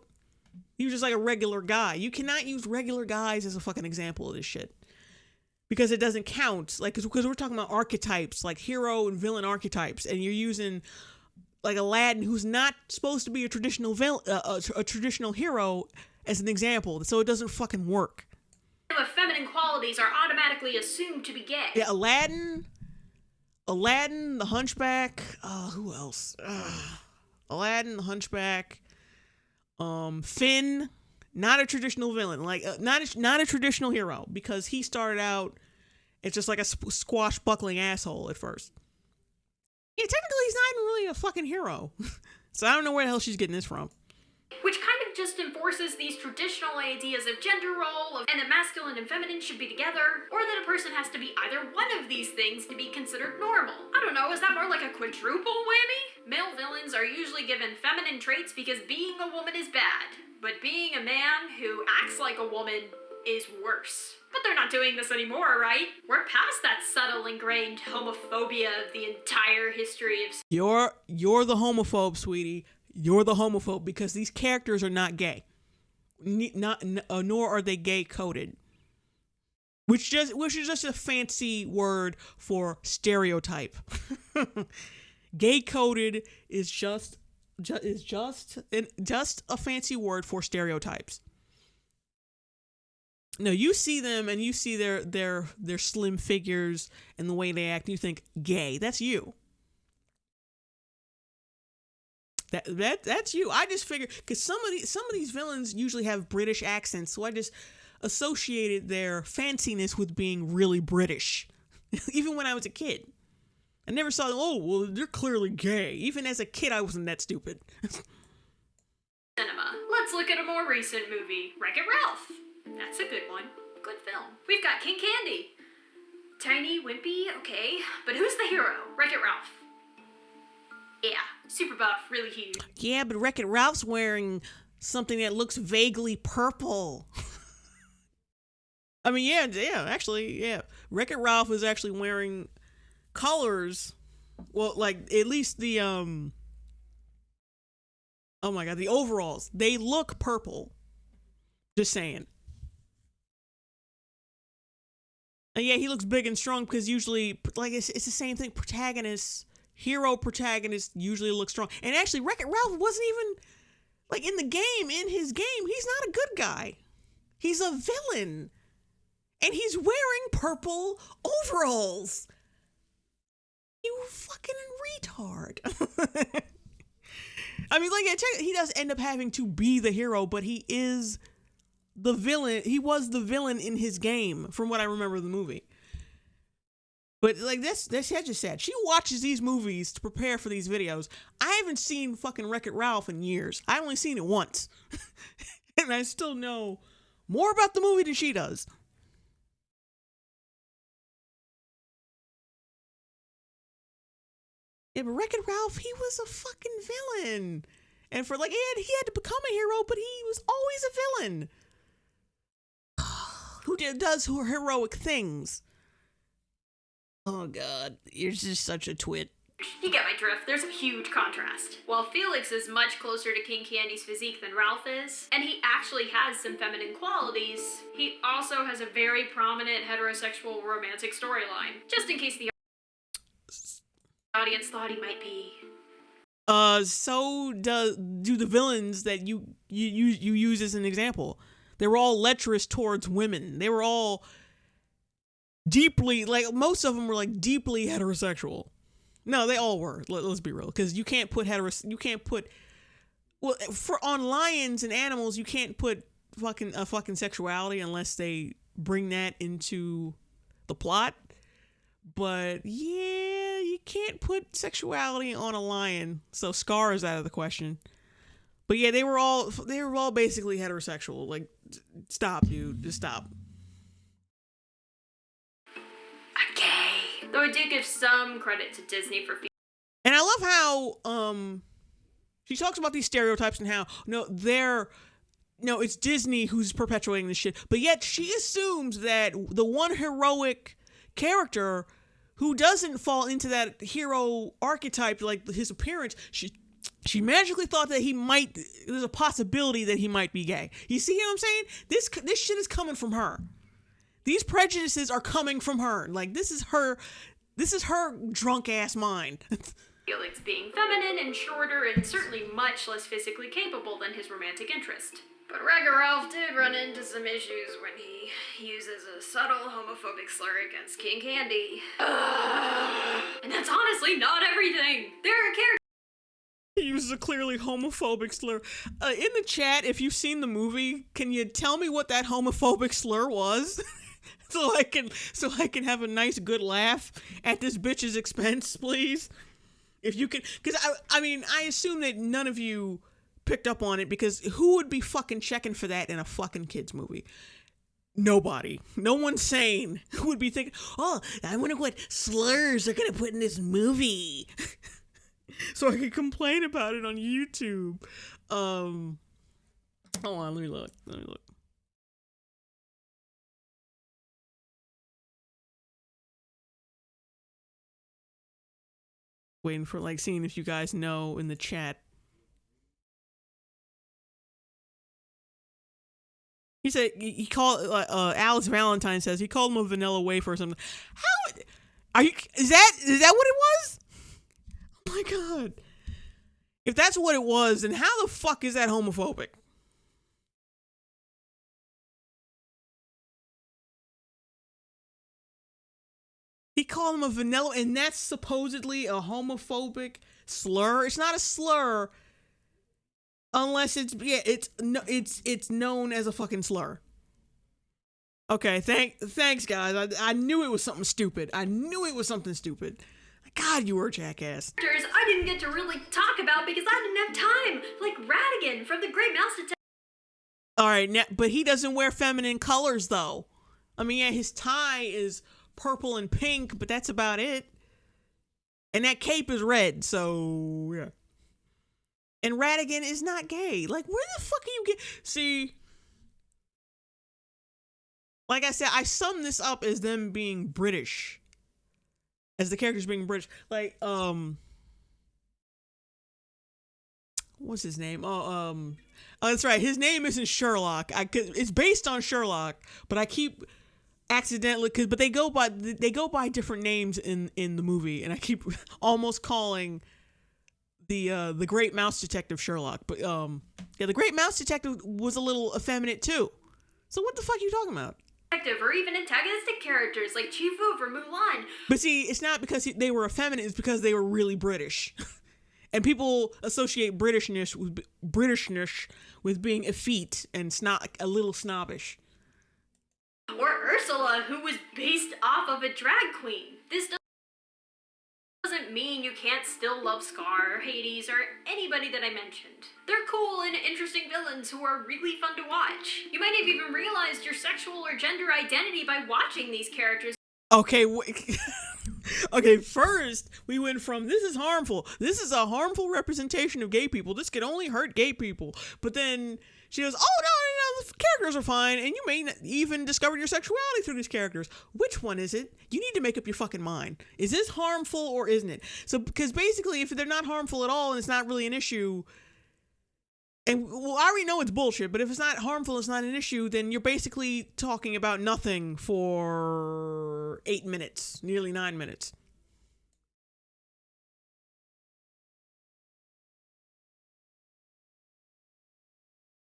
A: He was just like a regular guy. You cannot use regular guys as a fucking example of this shit, because it doesn't count. Like, because we're talking about archetypes, like hero and villain archetypes, and you're using like Aladdin, who's not supposed to be a traditional a traditional hero, as an example. So it doesn't fucking work.
K: With feminine qualities are automatically assumed to be gay.
A: Yeah, Aladdin, the Hunchback. Who else? Aladdin, the Hunchback. Finn, not a traditional villain, like not a traditional hero, because he started out as just like a squashbuckling asshole at first. Yeah, technically he's not even really a fucking hero. So I don't know where the hell she's getting this from.
K: Which kind of just enforces these traditional ideas of gender role, and that masculine and feminine should be together, or that a person has to be either one of these things to be considered normal. I don't know, is that more like a quadruple whammy? Male villains are usually given feminine traits because being a woman is bad, but being a man who acts like a woman is worse. But they're not doing this anymore, right? We're past that subtle, ingrained homophobia of the entire history of...
A: You're the homophobe, sweetie. You're the homophobe, because these characters are not gay. Nor are they gay coded. Which is just a fancy word for stereotype. Gay coded is just a fancy word for stereotypes. No, you see them and you see their slim figures and the way they act, and you think gay. That's you. That's you. I just figured, because some of these villains usually have British accents, so I just associated their fanciness with being really British. Even when I was a kid, I never saw, oh well, they're clearly gay. Even as a kid, I wasn't that stupid.
K: Cinema. Let's look at a more recent movie, Wreck-It Ralph. That's a good one. Good film. We've got King Candy. Tiny, wimpy, okay. But who's the hero? Wreck-It Ralph. Yeah, super buff, really huge.
A: Yeah, but Wreck-It Ralph's wearing something that looks vaguely purple. I mean, yeah. Wreck-It Ralph is actually wearing colors. Well, like, at least the, oh my God, the overalls. They look purple. Just saying. And yeah, he looks big and strong, because usually, like, it's the same thing. Hero protagonist usually looks strong. And actually, Wreck-It Ralph wasn't even, like, in his game, he's not a good guy. He's a villain. And he's wearing purple overalls. You fucking retard. I mean, like, he does end up having to be the hero, but he is the villain. He was the villain in his game, from what I remember of the movie. But like that's just sad. She watches these movies to prepare for these videos. I haven't seen fucking Wreck-It Ralph in years. I only seen it once. And I still know more about the movie than she does. Yeah, but Wreck-It Ralph, he was a fucking villain. And for like, he had to become a hero, but he was always a villain. Who does heroic things. Oh God, you're just such a twit.
K: You get my drift, there's a huge contrast. While Felix is much closer to King Candy's physique than Ralph is, and he actually has some feminine qualities, he also has a very prominent heterosexual romantic storyline. Just in case the audience thought he might be.
A: So do the villains that you use as an example. They were all lecherous towards women. They were all deeply, like, most of them were like deeply heterosexual. No, they all were. Let's be real, because you can't put on lions and animals, you can't put fucking sexuality unless they bring that into the plot. But yeah, you can't put sexuality on a lion, so Scar is out of the question. But yeah, they were all basically heterosexual. like, stop, dude, just stop.
K: Okay. Though I do give some credit to Disney for.
A: And I love how she talks about these stereotypes and how it's Disney who's perpetuating this shit, but yet she assumes that the one heroic character who doesn't fall into that hero archetype, like his appearance, she magically thought that there's a possibility that he might be gay. You see what I'm saying? This shit is coming from her. These prejudices are coming from her. Like, this is her drunk ass mind.
K: Felix being feminine and shorter and certainly much less physically capable than his romantic interest. But Wreck-It Ralph did run into some issues when he uses a subtle homophobic slur against King Candy. And that's honestly not everything. There are characters.
A: He uses a clearly homophobic slur. In the chat, if you've seen the movie, can you tell me what that homophobic slur was? so I can have a nice good laugh at this bitch's expense, please. If you can, because I assume that none of you picked up on it, because who would be fucking checking for that in a fucking kids movie? Nobody. No one sane who would be thinking, oh, I wonder what slurs they're gonna put in this movie. So I can complain about it on YouTube. Hold on, let me look. Waiting for, like, seeing if you guys know in the chat. He said he called Alice Valentine says he called him a vanilla wafer or something. How are you? Is that what it was? Oh my God! If that's what it was, then how the fuck is that homophobic? He called him a vanilla, and that's supposedly a homophobic slur. It's not a slur unless it's known as a fucking slur. Okay, thanks guys. I knew it was something stupid. God, you were a jackass.
K: I didn't get to really talk about because I didn't have time. Like Radigan from The Great Mouse Detective.
A: All right, now, but he doesn't wear feminine colors though. I mean, yeah, his tie is purple and pink, but that's about it. And that cape is red, so yeah. And Radigan is not gay. Like, where the fuck are you get? See, like I said, I sum this up as them being British, as the characters being British. Like, what's his name? Oh, that's right. His name isn't Sherlock. It's based on Sherlock, but I keep accidentally but they go by different names in the movie, and I keep almost calling the Great Mouse Detective Sherlock. But yeah, the Great Mouse Detective was a little effeminate too. So what the fuck are you talking about?
K: Or even antagonistic characters like Chifu from Mulan.
A: But see, it's not because they were effeminate, it's because they were really British. And people associate Britishness with being effete and a little snobbish.
K: Or Ursula, who was based off of a drag queen. This doesn't mean you can't still love Scar or Hades or anybody that I mentioned. They're cool and interesting villains who are really fun to watch. You might have even realized your sexual or gender identity by watching these characters.
A: Okay, okay, first we went from this is harmful. This is a harmful representation of gay people. This could only hurt gay people. But then she goes, oh, no, the characters are fine, and you may not even discover your sexuality through these characters. Which one is it? You need to make up your fucking mind. Is this harmful or isn't it? So, because basically, if they're not harmful at all and it's not really an issue, and well, I already know it's bullshit, but if it's not harmful, it's not an issue, then you're basically talking about nothing for 8 minutes, nearly 9 minutes.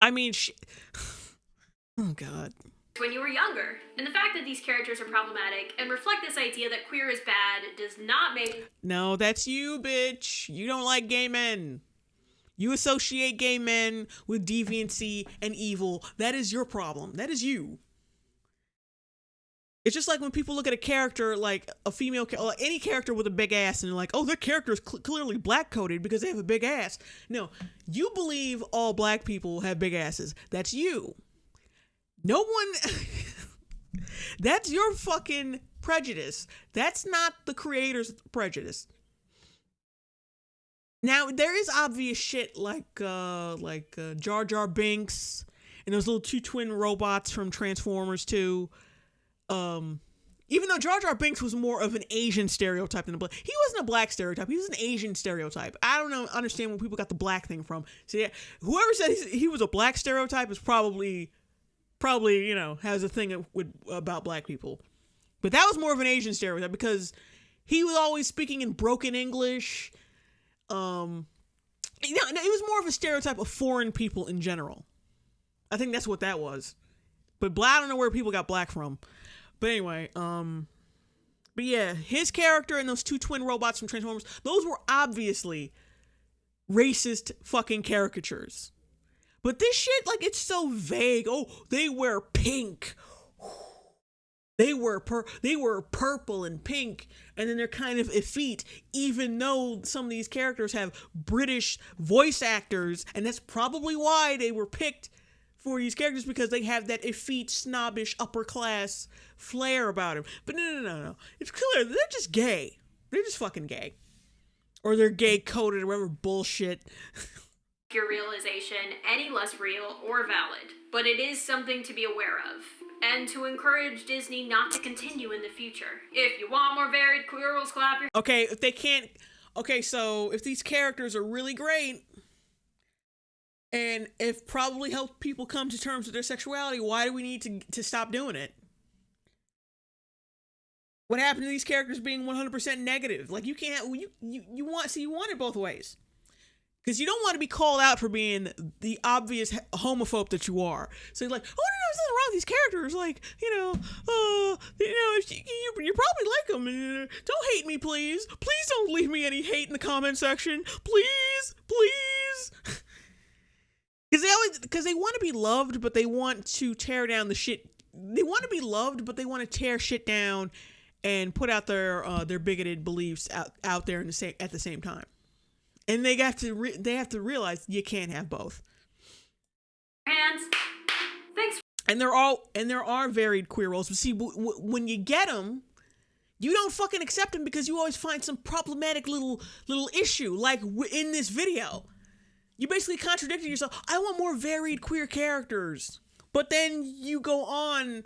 A: I mean, oh God.
K: When you were younger. And the fact that these characters are problematic and reflect this idea that queer is bad does not make...
A: No, that's you, bitch. You don't like gay men. You associate gay men with deviancy and evil. That is your problem. That is you. It's just like when people look at a character, like a female, or any character with a big ass, and they're like, oh, their character is clearly black-coded because they have a big ass. No, you believe all black people have big asses. That's you. No one... That's your fucking prejudice. That's not the creator's prejudice. Now, there is obvious shit like Jar Jar Binks and those little two twin robots from Transformers 2. Even though Jar Jar Binks was more of an Asian stereotype than a black, he wasn't a black stereotype. He was an Asian stereotype. I don't understand where people got the black thing from. So yeah, whoever said he was a black stereotype is probably has a thing about black people. But that was more of an Asian stereotype because he was always speaking in broken English. It was more of a stereotype of foreign people in general. I think that's what that was. But I don't know where people got black from. But anyway, but yeah, his character and those two twin robots from Transformers, those were obviously racist fucking caricatures. But this shit, like, it's so vague. Oh, they wear pink. They were purple and pink, and then they're kind of effete, even though some of these characters have British voice actors, and that's probably why they were picked for these characters, because they have that effete, snobbish, upper class flair about them. But no. It's clear they're just gay. They're just fucking gay. Or they're gay coded or whatever bullshit.
K: Your realization any less real or valid, but it is something to be aware of, and to encourage Disney not to continue in the future. If you want more varied queer roles, clap your...
A: Okay, if they can't... Okay, so if these characters are really great, and if probably help people come to terms with their sexuality, why do we need to stop doing it? What happened to these characters being 100% negative? Like, you can't... You want it both ways. Because you don't want to be called out for being the obvious homophobe that you are. So you're like, oh, no, there's nothing wrong with these characters. Like, you probably like them. Don't hate me, please. Please don't leave me any hate in the comment section. Please. Because they want to be loved, but they want to tear down the shit. They want to be loved, but they want to tear shit down and put out their bigoted beliefs out there at the same time. And they have to realize you can't have both.
K: Hands. Thanks.
A: And there are varied queer roles. But see, when you get them, you don't fucking accept them because you always find some problematic little issue. Like in this video, you basically contradicted yourself. I want more varied queer characters, but then you go on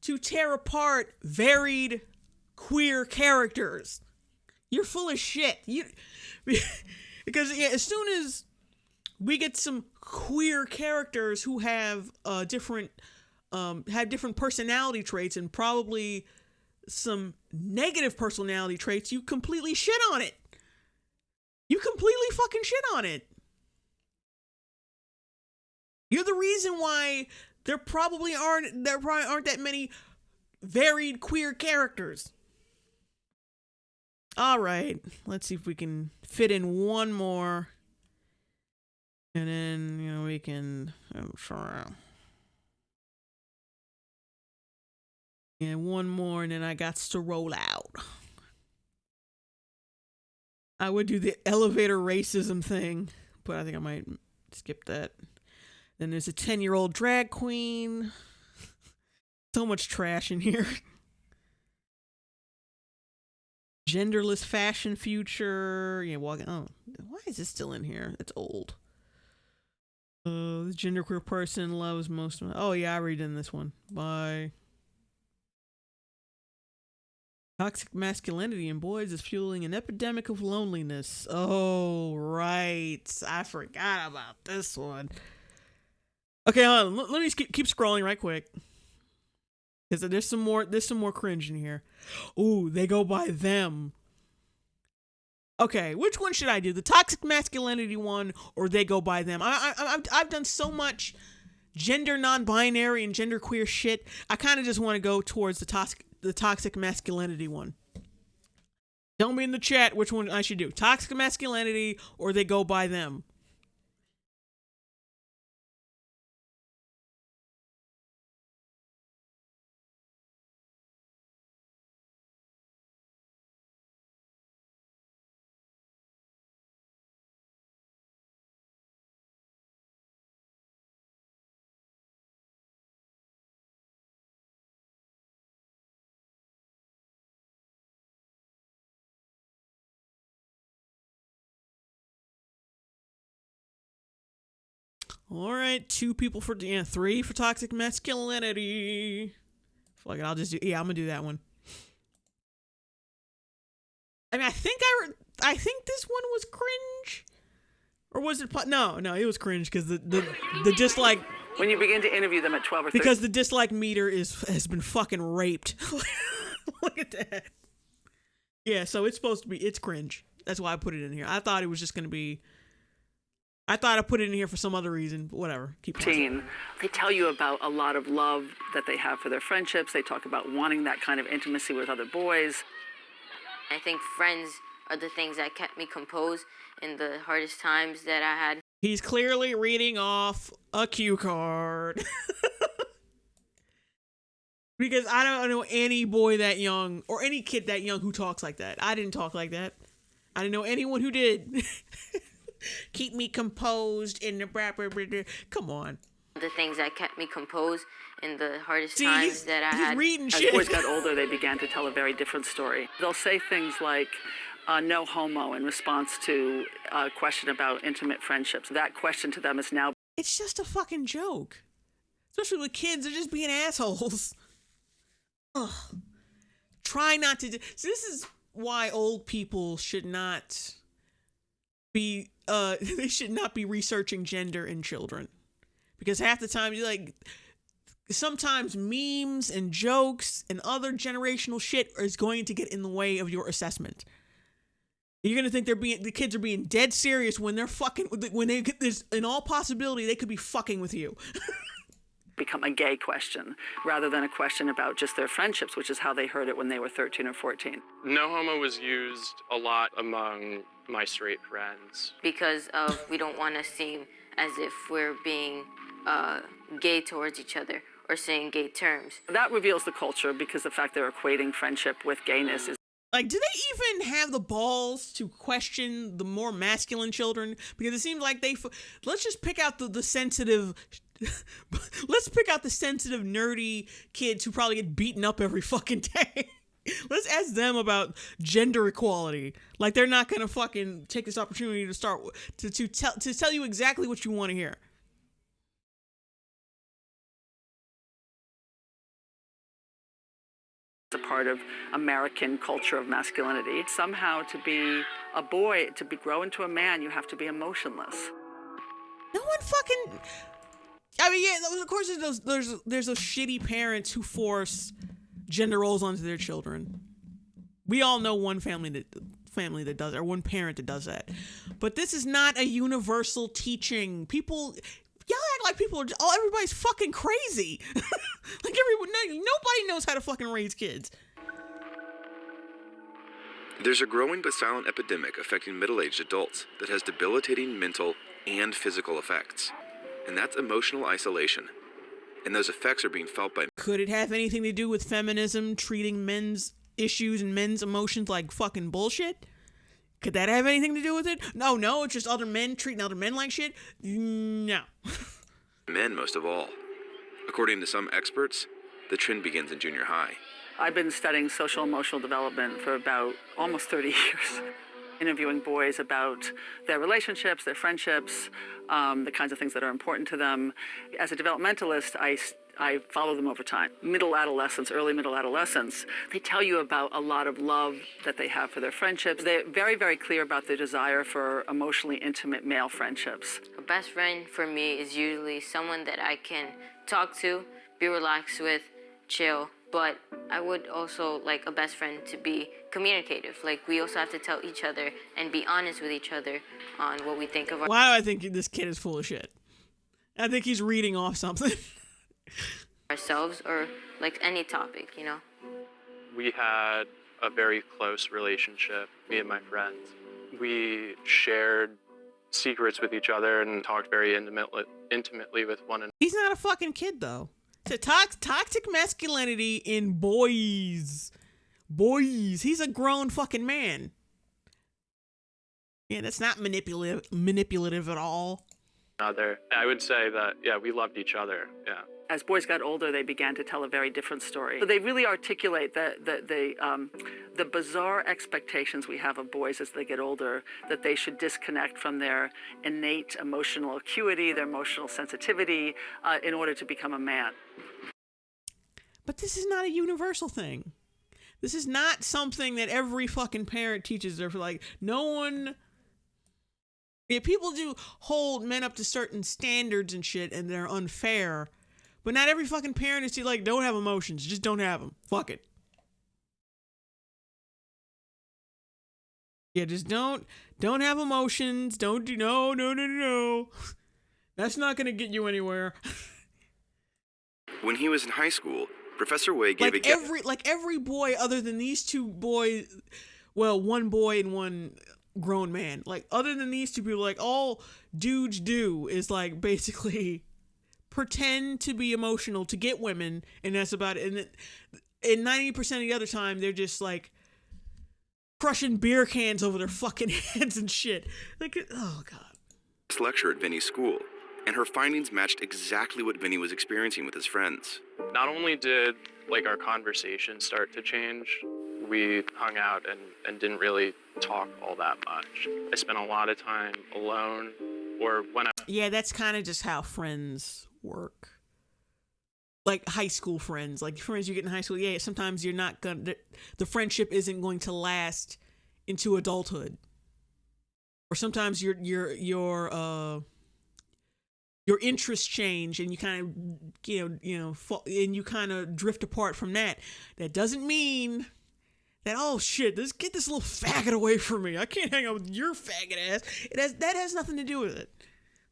A: to tear apart varied queer characters. You're full of shit. Because as soon as we get some queer characters who have different personality traits and probably some negative personality traits, you completely shit on it. You completely fucking shit on it. You're the reason why there probably aren't that many varied queer characters. All right, let's see if we can fit in one more, and then we can. Yeah, one more, and then I got to roll out. I would do the elevator racism thing, but I think I might skip that. Then there's a 10-year-old drag queen. So much trash in here. Genderless fashion future. Yeah, walking. Oh, why is this still in here? It's old. The genderqueer person loves most of. Oh yeah, I already did this one. Bye. Toxic masculinity in boys is fueling an epidemic of loneliness. Oh right, I forgot about this one. Okay, hold on. Let me keep scrolling right quick. Because there's some more cringe in here. Ooh, they go by them. Okay, which one should I do? The toxic masculinity one or they go by them? I've done so much gender non-binary and genderqueer shit. I kind of just want to go towards the toxic masculinity one. Tell me in the chat which one I should do. Toxic masculinity or they go by them. All right, 2 people for 3 for toxic masculinity. Fuck it, I'll just do. Yeah, I'm gonna do that one. I mean, I think this one was cringe, or was it? No, it was cringe because the dislike.
M: When you begin to interview them at 12 or 13.
A: Because the dislike meter has been fucking raped. Look at that. Yeah, so it's cringe. That's why I put it in here. I thought it was just gonna be. I thought I put it in here for some other reason, but whatever. Keep going.
M: They tell you about a lot of love that they have for their friendships. They talk about wanting that kind of intimacy with other boys.
N: I think friends are the things that kept me composed in the hardest times that I had.
A: He's clearly reading off a cue card. Because I don't know any boy that young or any kid that young who talks like that. I didn't talk like that. I didn't know anyone who did. Keep me composed in the come on.
N: The things that kept me composed in the hardest times that I had.
M: As boys got older, they began to tell a very different story. They'll say things like, no homo in response to a question about intimate friendships. That question to them is now.
A: It's just a fucking joke. Especially with kids, they're just being assholes. Ugh. Try not to. So this is why old people should not be they should not be researching gender in children, because half the time sometimes memes and jokes and other generational shit is going to get in the way of your assessment. You're gonna think the kids are being dead serious when they're fucking, when they get this, in all possibility they could be fucking with you.
M: Become a gay question rather than a question about just their friendships, which is how they heard it when they were 13 or 14.
O: No homo was used a lot among my straight friends.
N: Because we don't want to seem as if we're being gay towards each other or saying gay terms.
M: That reveals the culture, because the fact they're equating friendship with gayness is.
A: Like, do they even have the balls to question the more masculine children? Because it seems like let's just pick out the sensitive. Let's pick out the sensitive, nerdy kids who probably get beaten up every fucking day. Let's ask them about gender equality. Like, they're not gonna fucking take this opportunity to start to tell you exactly what you want to hear.
M: It's a part of American culture of masculinity. Somehow, to be a boy, to grow into a man, you have to be emotionless.
A: No one fucking. I mean, yeah, of course there's those shitty parents who force gender roles onto their children. We all know one family that does it, or one parent that does that. But this is not a universal teaching. Y'all act like everybody's fucking crazy. Like nobody knows how to fucking raise kids.
P: There's a growing but silent epidemic affecting middle-aged adults that has debilitating mental and physical effects. And that's emotional isolation. And those effects are being felt by.
A: Could it have anything to do with feminism treating men's issues and men's emotions like fucking bullshit? Could that have anything to do with it? No, it's just other men treating other men like shit. No.
P: Men, most of all. According to some experts, the trend begins in junior high.
M: I've been studying social emotional development for about almost 30 years. Interviewing boys about their relationships, their friendships, the kinds of things that are important to them. As a developmentalist, I follow them over time. Middle adolescence, early middle adolescence, they tell you about a lot of love that they have for their friendships. They're very, very clear about their desire for emotionally intimate male friendships.
N: A best friend for me is usually someone that I can talk to, be relaxed with, chill. But I would also like a best friend to be communicative. Like, we also have to tell each other and be honest with each other on what we think of
A: Why do I think this kid is full of shit? I think he's reading off something.
N: ourselves or like any topic, you know?
O: We had a very close relationship, me and my friends. We shared secrets with each other and talked very intimately with one another.
A: He's not a fucking kid, though. It's a toxic masculinity in boys. He's a grown fucking man. Yeah, that's not manipulative at all.
O: I would say that, yeah, we loved each other, yeah.
M: As boys got older, they began to tell a very different story. So they really articulate the bizarre expectations we have of boys as they get older, that they should disconnect from their innate emotional acuity, their emotional sensitivity, in order to become a man.
A: But this is not a universal thing. This is not something that every fucking parent teaches their, like, no one... Yeah, people do hold men up to certain standards and shit, and they're unfair. But not every fucking parent is like, don't have emotions. Just don't have them. Fuck it. Yeah, just don't have emotions. Don't do, no. That's not going to get you anywhere.
P: When he was in high school, Professor Way gave
A: every boy other than these two boys, well, one boy and one grown man, like, other than these two people, like, all dudes do is, like, basically pretend to be emotional to get women, and that's about it. And 90% of the other time, they're just, like, crushing beer cans over their fucking heads and shit. Like, oh, God.
P: This lecture at Vinny's school, and her findings matched exactly what Vinny was experiencing with his friends.
O: Not only did, like, our conversation start to change, we hung out and didn't really talk all that much. I spent a lot of time alone, or when I...
A: Yeah, that's kind of just how friends work. Like high school friends. Like friends you get in high school, yeah, sometimes you're not gonna... The friendship isn't going to last into adulthood. Or sometimes your interests change and you kind of, and you kind of drift apart from that. That doesn't mean... that, oh shit, let's get this little faggot away from me. I can't hang out with your faggot ass. That has nothing to do with it.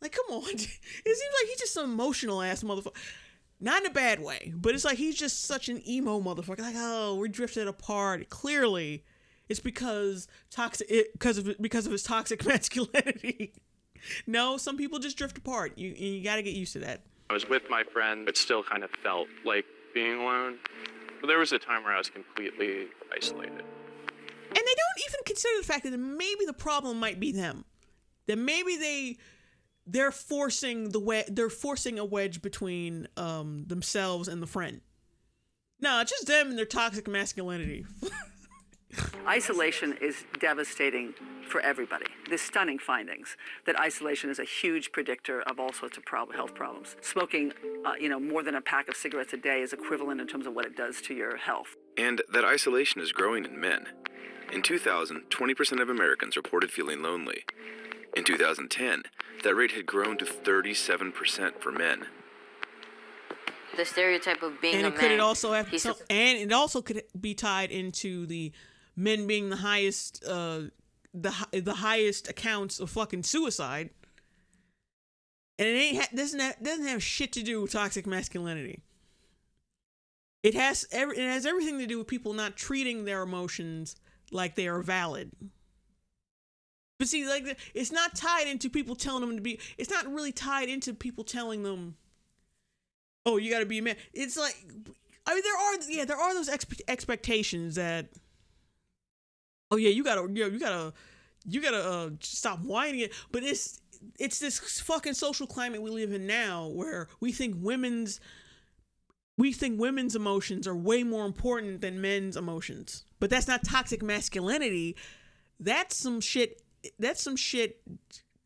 A: Like, come on. It seems like he's just some emotional ass motherfucker. Not in a bad way, but it's like he's just such an emo motherfucker. Like, oh, we're drifted apart. Clearly, it's because of his toxic masculinity. No, some people just drift apart. You got to get used to that.
O: I was with my friend, it still kind of felt like being alone. But there was a time where I was completely isolated.
A: And they don't even consider the fact that maybe the problem might be them. That maybe they're forcing a wedge between themselves and the friend. No, it's just them and their toxic masculinity.
M: Isolation is devastating for everybody. There's stunning findings that isolation is a huge predictor of all sorts of health problems. Smoking, more than a pack of cigarettes a day is equivalent in terms of what it does to your health.
P: And that isolation is growing in men. In 2000, 20% of Americans reported feeling lonely. In 2010, that rate had grown to 37% for men.
N: The stereotype of being a man.
A: And it also could be tied into the men being the highest, the highest accounts of fucking suicide. And it doesn't have shit to do with toxic masculinity. It has everything to do with people not treating their emotions like they are valid. But see, like, it's not tied into people telling them to be. It's not really tied into people telling them, "Oh, you got to be a man." It's like, I mean, there are those expectations that, oh yeah, you gotta you gotta stop whining it. But it's this fucking social climate we live in now where we think women's emotions are way more important than men's emotions. But that's not toxic masculinity. That's some shit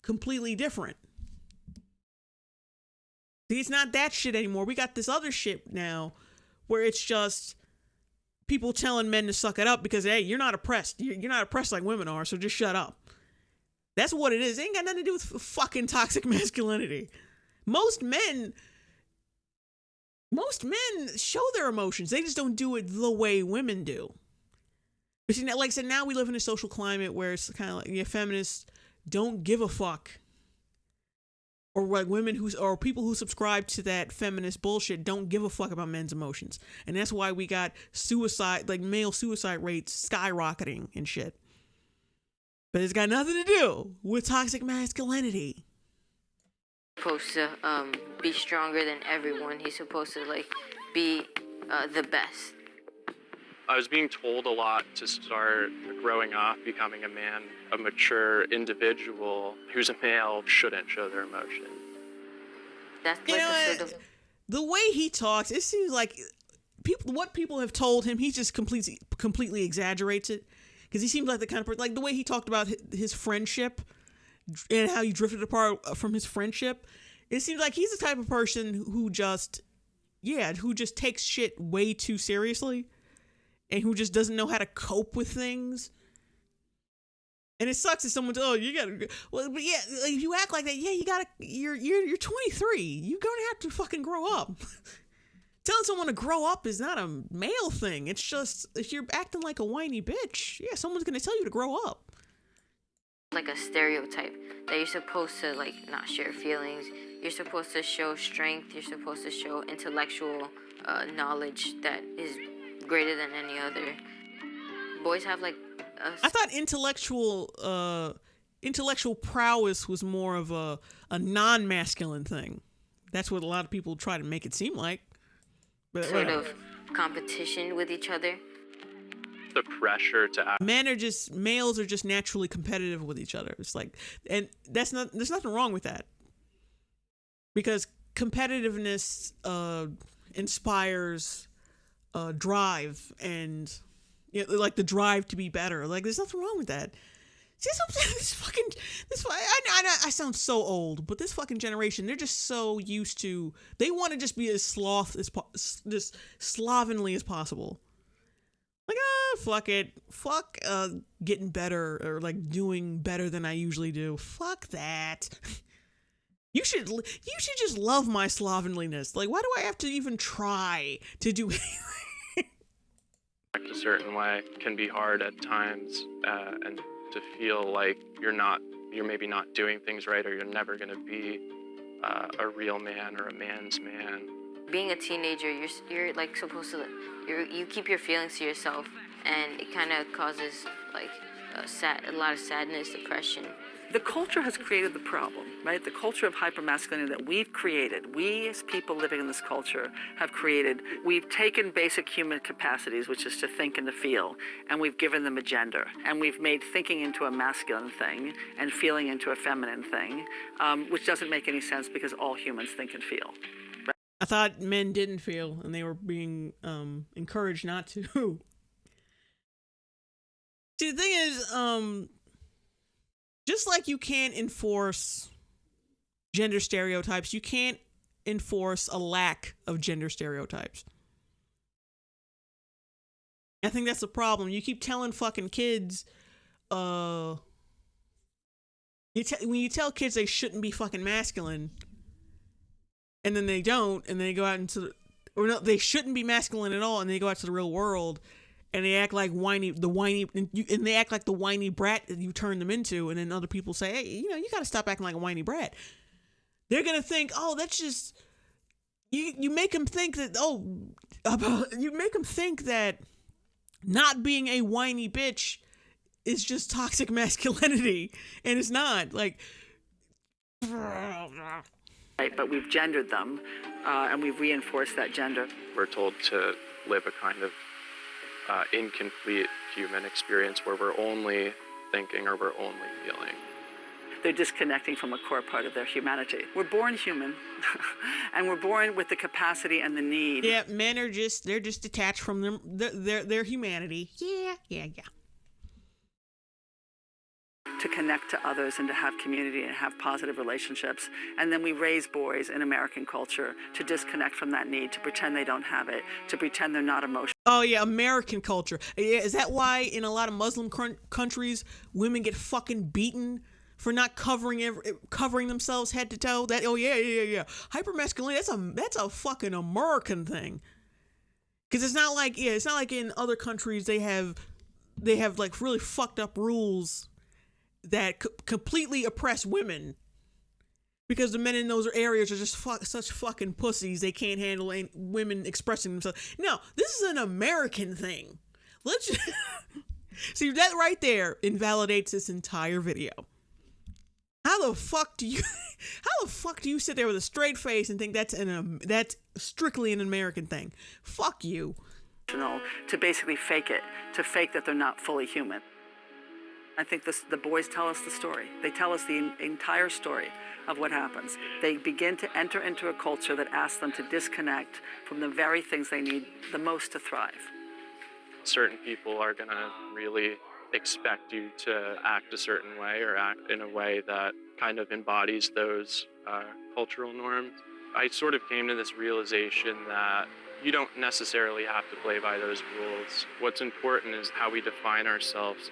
A: completely different. See, it's not that shit anymore. We got this other shit now where it's just people telling men to suck it up because, hey, you're not oppressed. You're not oppressed like women are, so just shut up. That's what it is. It ain't got nothing to do with fucking toxic masculinity. Most men show their emotions. They just don't do it the way women do. But see, like I said, now we live in a social climate where it's kind of like feminists don't give a fuck. Or like or people who subscribe to that feminist bullshit don't give a fuck about men's emotions. And that's why we got suicide, like male suicide rates skyrocketing and shit. But it's got nothing to do with toxic masculinity.
N: Supposed to be stronger than everyone. He's supposed to like be the best.
O: I was being told a lot to start growing up, becoming a man, a mature individual who's a male shouldn't show their emotion.
N: That's
A: you
N: like
A: know,
N: sort of...
A: The way he talks, it seems like what people have told him, he just completely exaggerates it. Because he seems like the kind of person, like the way he talked about his friendship and how he drifted apart from his friendship. It seems like he's the type of person who just takes shit way too seriously. And who just doesn't know how to cope with things. And it sucks if someone's, you gotta, well, but yeah, if you act like that, you're 23. You're gonna have to fucking grow up. Telling someone to grow up is not a male thing. It's just, if you're acting like a whiny bitch, someone's gonna tell you to grow up.
N: Like a stereotype that you're supposed to like not share feelings. You're supposed to show strength. You're supposed to show intellectual knowledge that is greater than any other. Boys have like
A: I thought intellectual prowess was more of a non-masculine thing. That's what a lot of people try to make it seem like. But
N: sort of competition with each other.
O: The pressure to act.
A: Males are just naturally competitive with each other. It's like, and there's nothing wrong with that. Because competitiveness inspires drive and like the drive to be better. Like there's nothing wrong with that. See, I sound so old, but this fucking generation, they're just so used to, they want to just be as just slovenly as possible. Like, fuck it. Fuck getting better or like doing better than I usually do. Fuck that. You should just love my slovenliness. Like, why do I have to even try to do anything?
O: Act a certain way can be hard at times, and to feel like you're maybe not doing things right, or you're never going to be a real man or a man's man.
N: Being a teenager, you're like supposed to, you keep your feelings to yourself, and it kind of causes like a lot of sadness, depression.
M: The culture has created the problem, right? The culture of hypermasculinity that we've created, we as people living in this culture have created. We've taken basic human capacities, which is to think and to feel, and we've given them a gender. And we've made thinking into a masculine thing and feeling into a feminine thing, which doesn't make any sense because all humans think and feel. Right?
A: I thought men didn't feel, and they were being encouraged not to. See, the thing is, just like you can't enforce gender stereotypes, you can't enforce a lack of gender stereotypes. I think that's the problem. You keep telling fucking kids, when you tell kids they shouldn't be fucking masculine, and then they don't, and they go out into they shouldn't be masculine at all, and they go out to the real world, and they act like and they act like the whiny brat that you turned them into, and then other people say, hey, you got to stop acting like a whiny brat. They're gonna think, that's just you make them think that you make them think that not being a whiny bitch is just toxic masculinity, and it's not. Like,
M: right, but we've gendered them, and we've reinforced that gender.
O: We're told to live a kind of incomplete human experience where we're only thinking or we're only feeling.
M: They're disconnecting from a core part of their humanity. We're born human, and we're born with the capacity and the need.
A: Yeah, men are they're just detached from their humanity. Yeah.
M: To connect to others and to have community and have positive relationships. And then we raise boys in American culture to disconnect from that need, to pretend they don't have it, to pretend they're not emotional.
A: Oh yeah, American culture. Yeah, is that why in a lot of Muslim countries women get fucking beaten for not covering themselves head to toe? That yeah. Hypermasculinity. That's a fucking American thing. Because it's not like in other countries they have like really fucked up rules that completely oppress women, because the men in those areas are just such fucking pussies. They can't handle women expressing themselves. No, this is an American thing. Let's see, that right there invalidates this entire video. How the fuck do you sit there with a straight face and think that's strictly an American thing? Fuck you.
M: To basically fake it, to fake that they're not fully human. I think the boys tell us the story. They tell us the entire story of what happens. They begin to enter into a culture that asks them to disconnect from the very things they need the most to thrive.
O: Certain people are going to really expect you to act a certain way or act in a way that kind of embodies those cultural norms. I sort of came to this realization that you don't necessarily have to play by those rules. What's important is how we define ourselves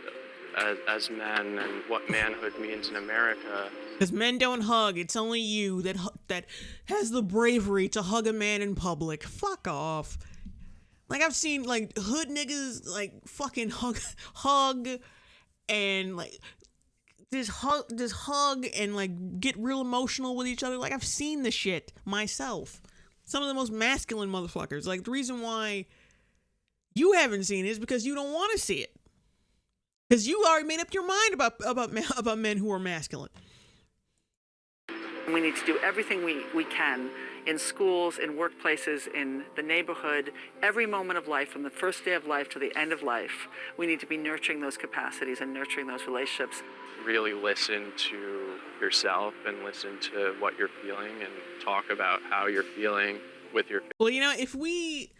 O: as men and what manhood means in America.
A: Because men don't hug. It's only you that has the bravery to hug a man in public. Fuck off. Like, I've seen like hood niggas like fucking hug and like just hug and like get real emotional with each other. Like, I've seen the shit myself. Some of the most masculine motherfuckers. Like, the reason why you haven't seen it is because you don't want to see it. Because you already made up your mind about men who are masculine.
M: We need to do everything we can in schools, in workplaces, in the neighborhood, every moment of life, from the first day of life to the end of life. We need to be nurturing those capacities and nurturing those relationships.
O: Really listen to yourself and listen to what you're feeling and talk about how you're feeling with your...
A: Well, you know, if we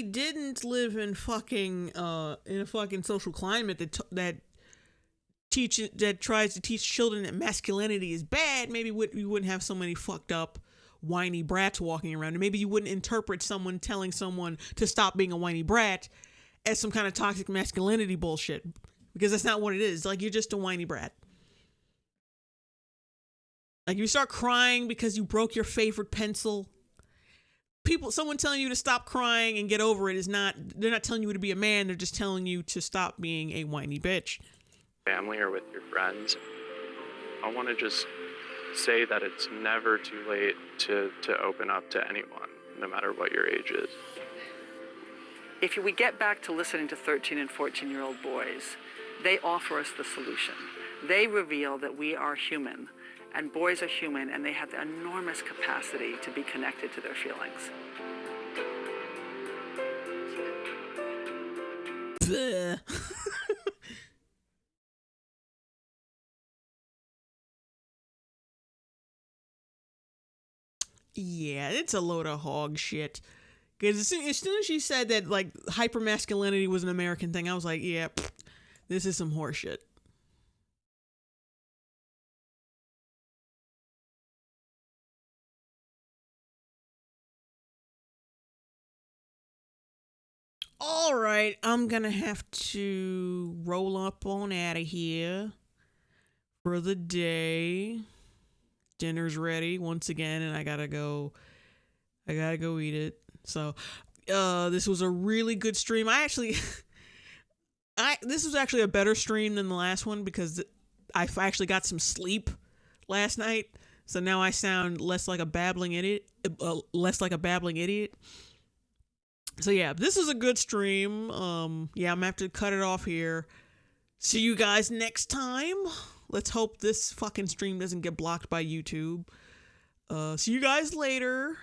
A: didn't live in a fucking social climate that tries to teach children that masculinity is bad, maybe we wouldn't have so many fucked up whiny brats walking around, and maybe you wouldn't interpret someone telling someone to stop being a whiny brat as some kind of toxic masculinity bullshit, because that's not what it is. Like, you're just a whiny brat. Like, you start crying because you broke your favorite pencil. Someone telling you to stop crying and get over it they're not telling you to be a man, they're just telling you to stop being a whiny bitch.
O: Family or with your friends. I want to just say that it's never too late to open up to anyone, no matter what your age is.
M: If we get back to listening to 13 and 14-year-old boys, they offer us the solution. They reveal that we are human, and boys are human, and they have the enormous capacity to be connected to their feelings.
A: Yeah, it's a load of hog shit. Because as soon as she said that, like, hypermasculinity was an American thing, I was like, yeah, this is some horse shit. All right, I'm gonna have to roll up on out of here for the day. Dinner's ready once again, and I gotta go eat it. So, this was a really good stream. This was actually a better stream than the last one because I actually got some sleep last night. So now I sound less like a babbling idiot. So yeah, this is a good stream. Yeah, I'm gonna have to cut it off here. See you guys next time. Let's hope this fucking stream doesn't get blocked by YouTube. See you guys later.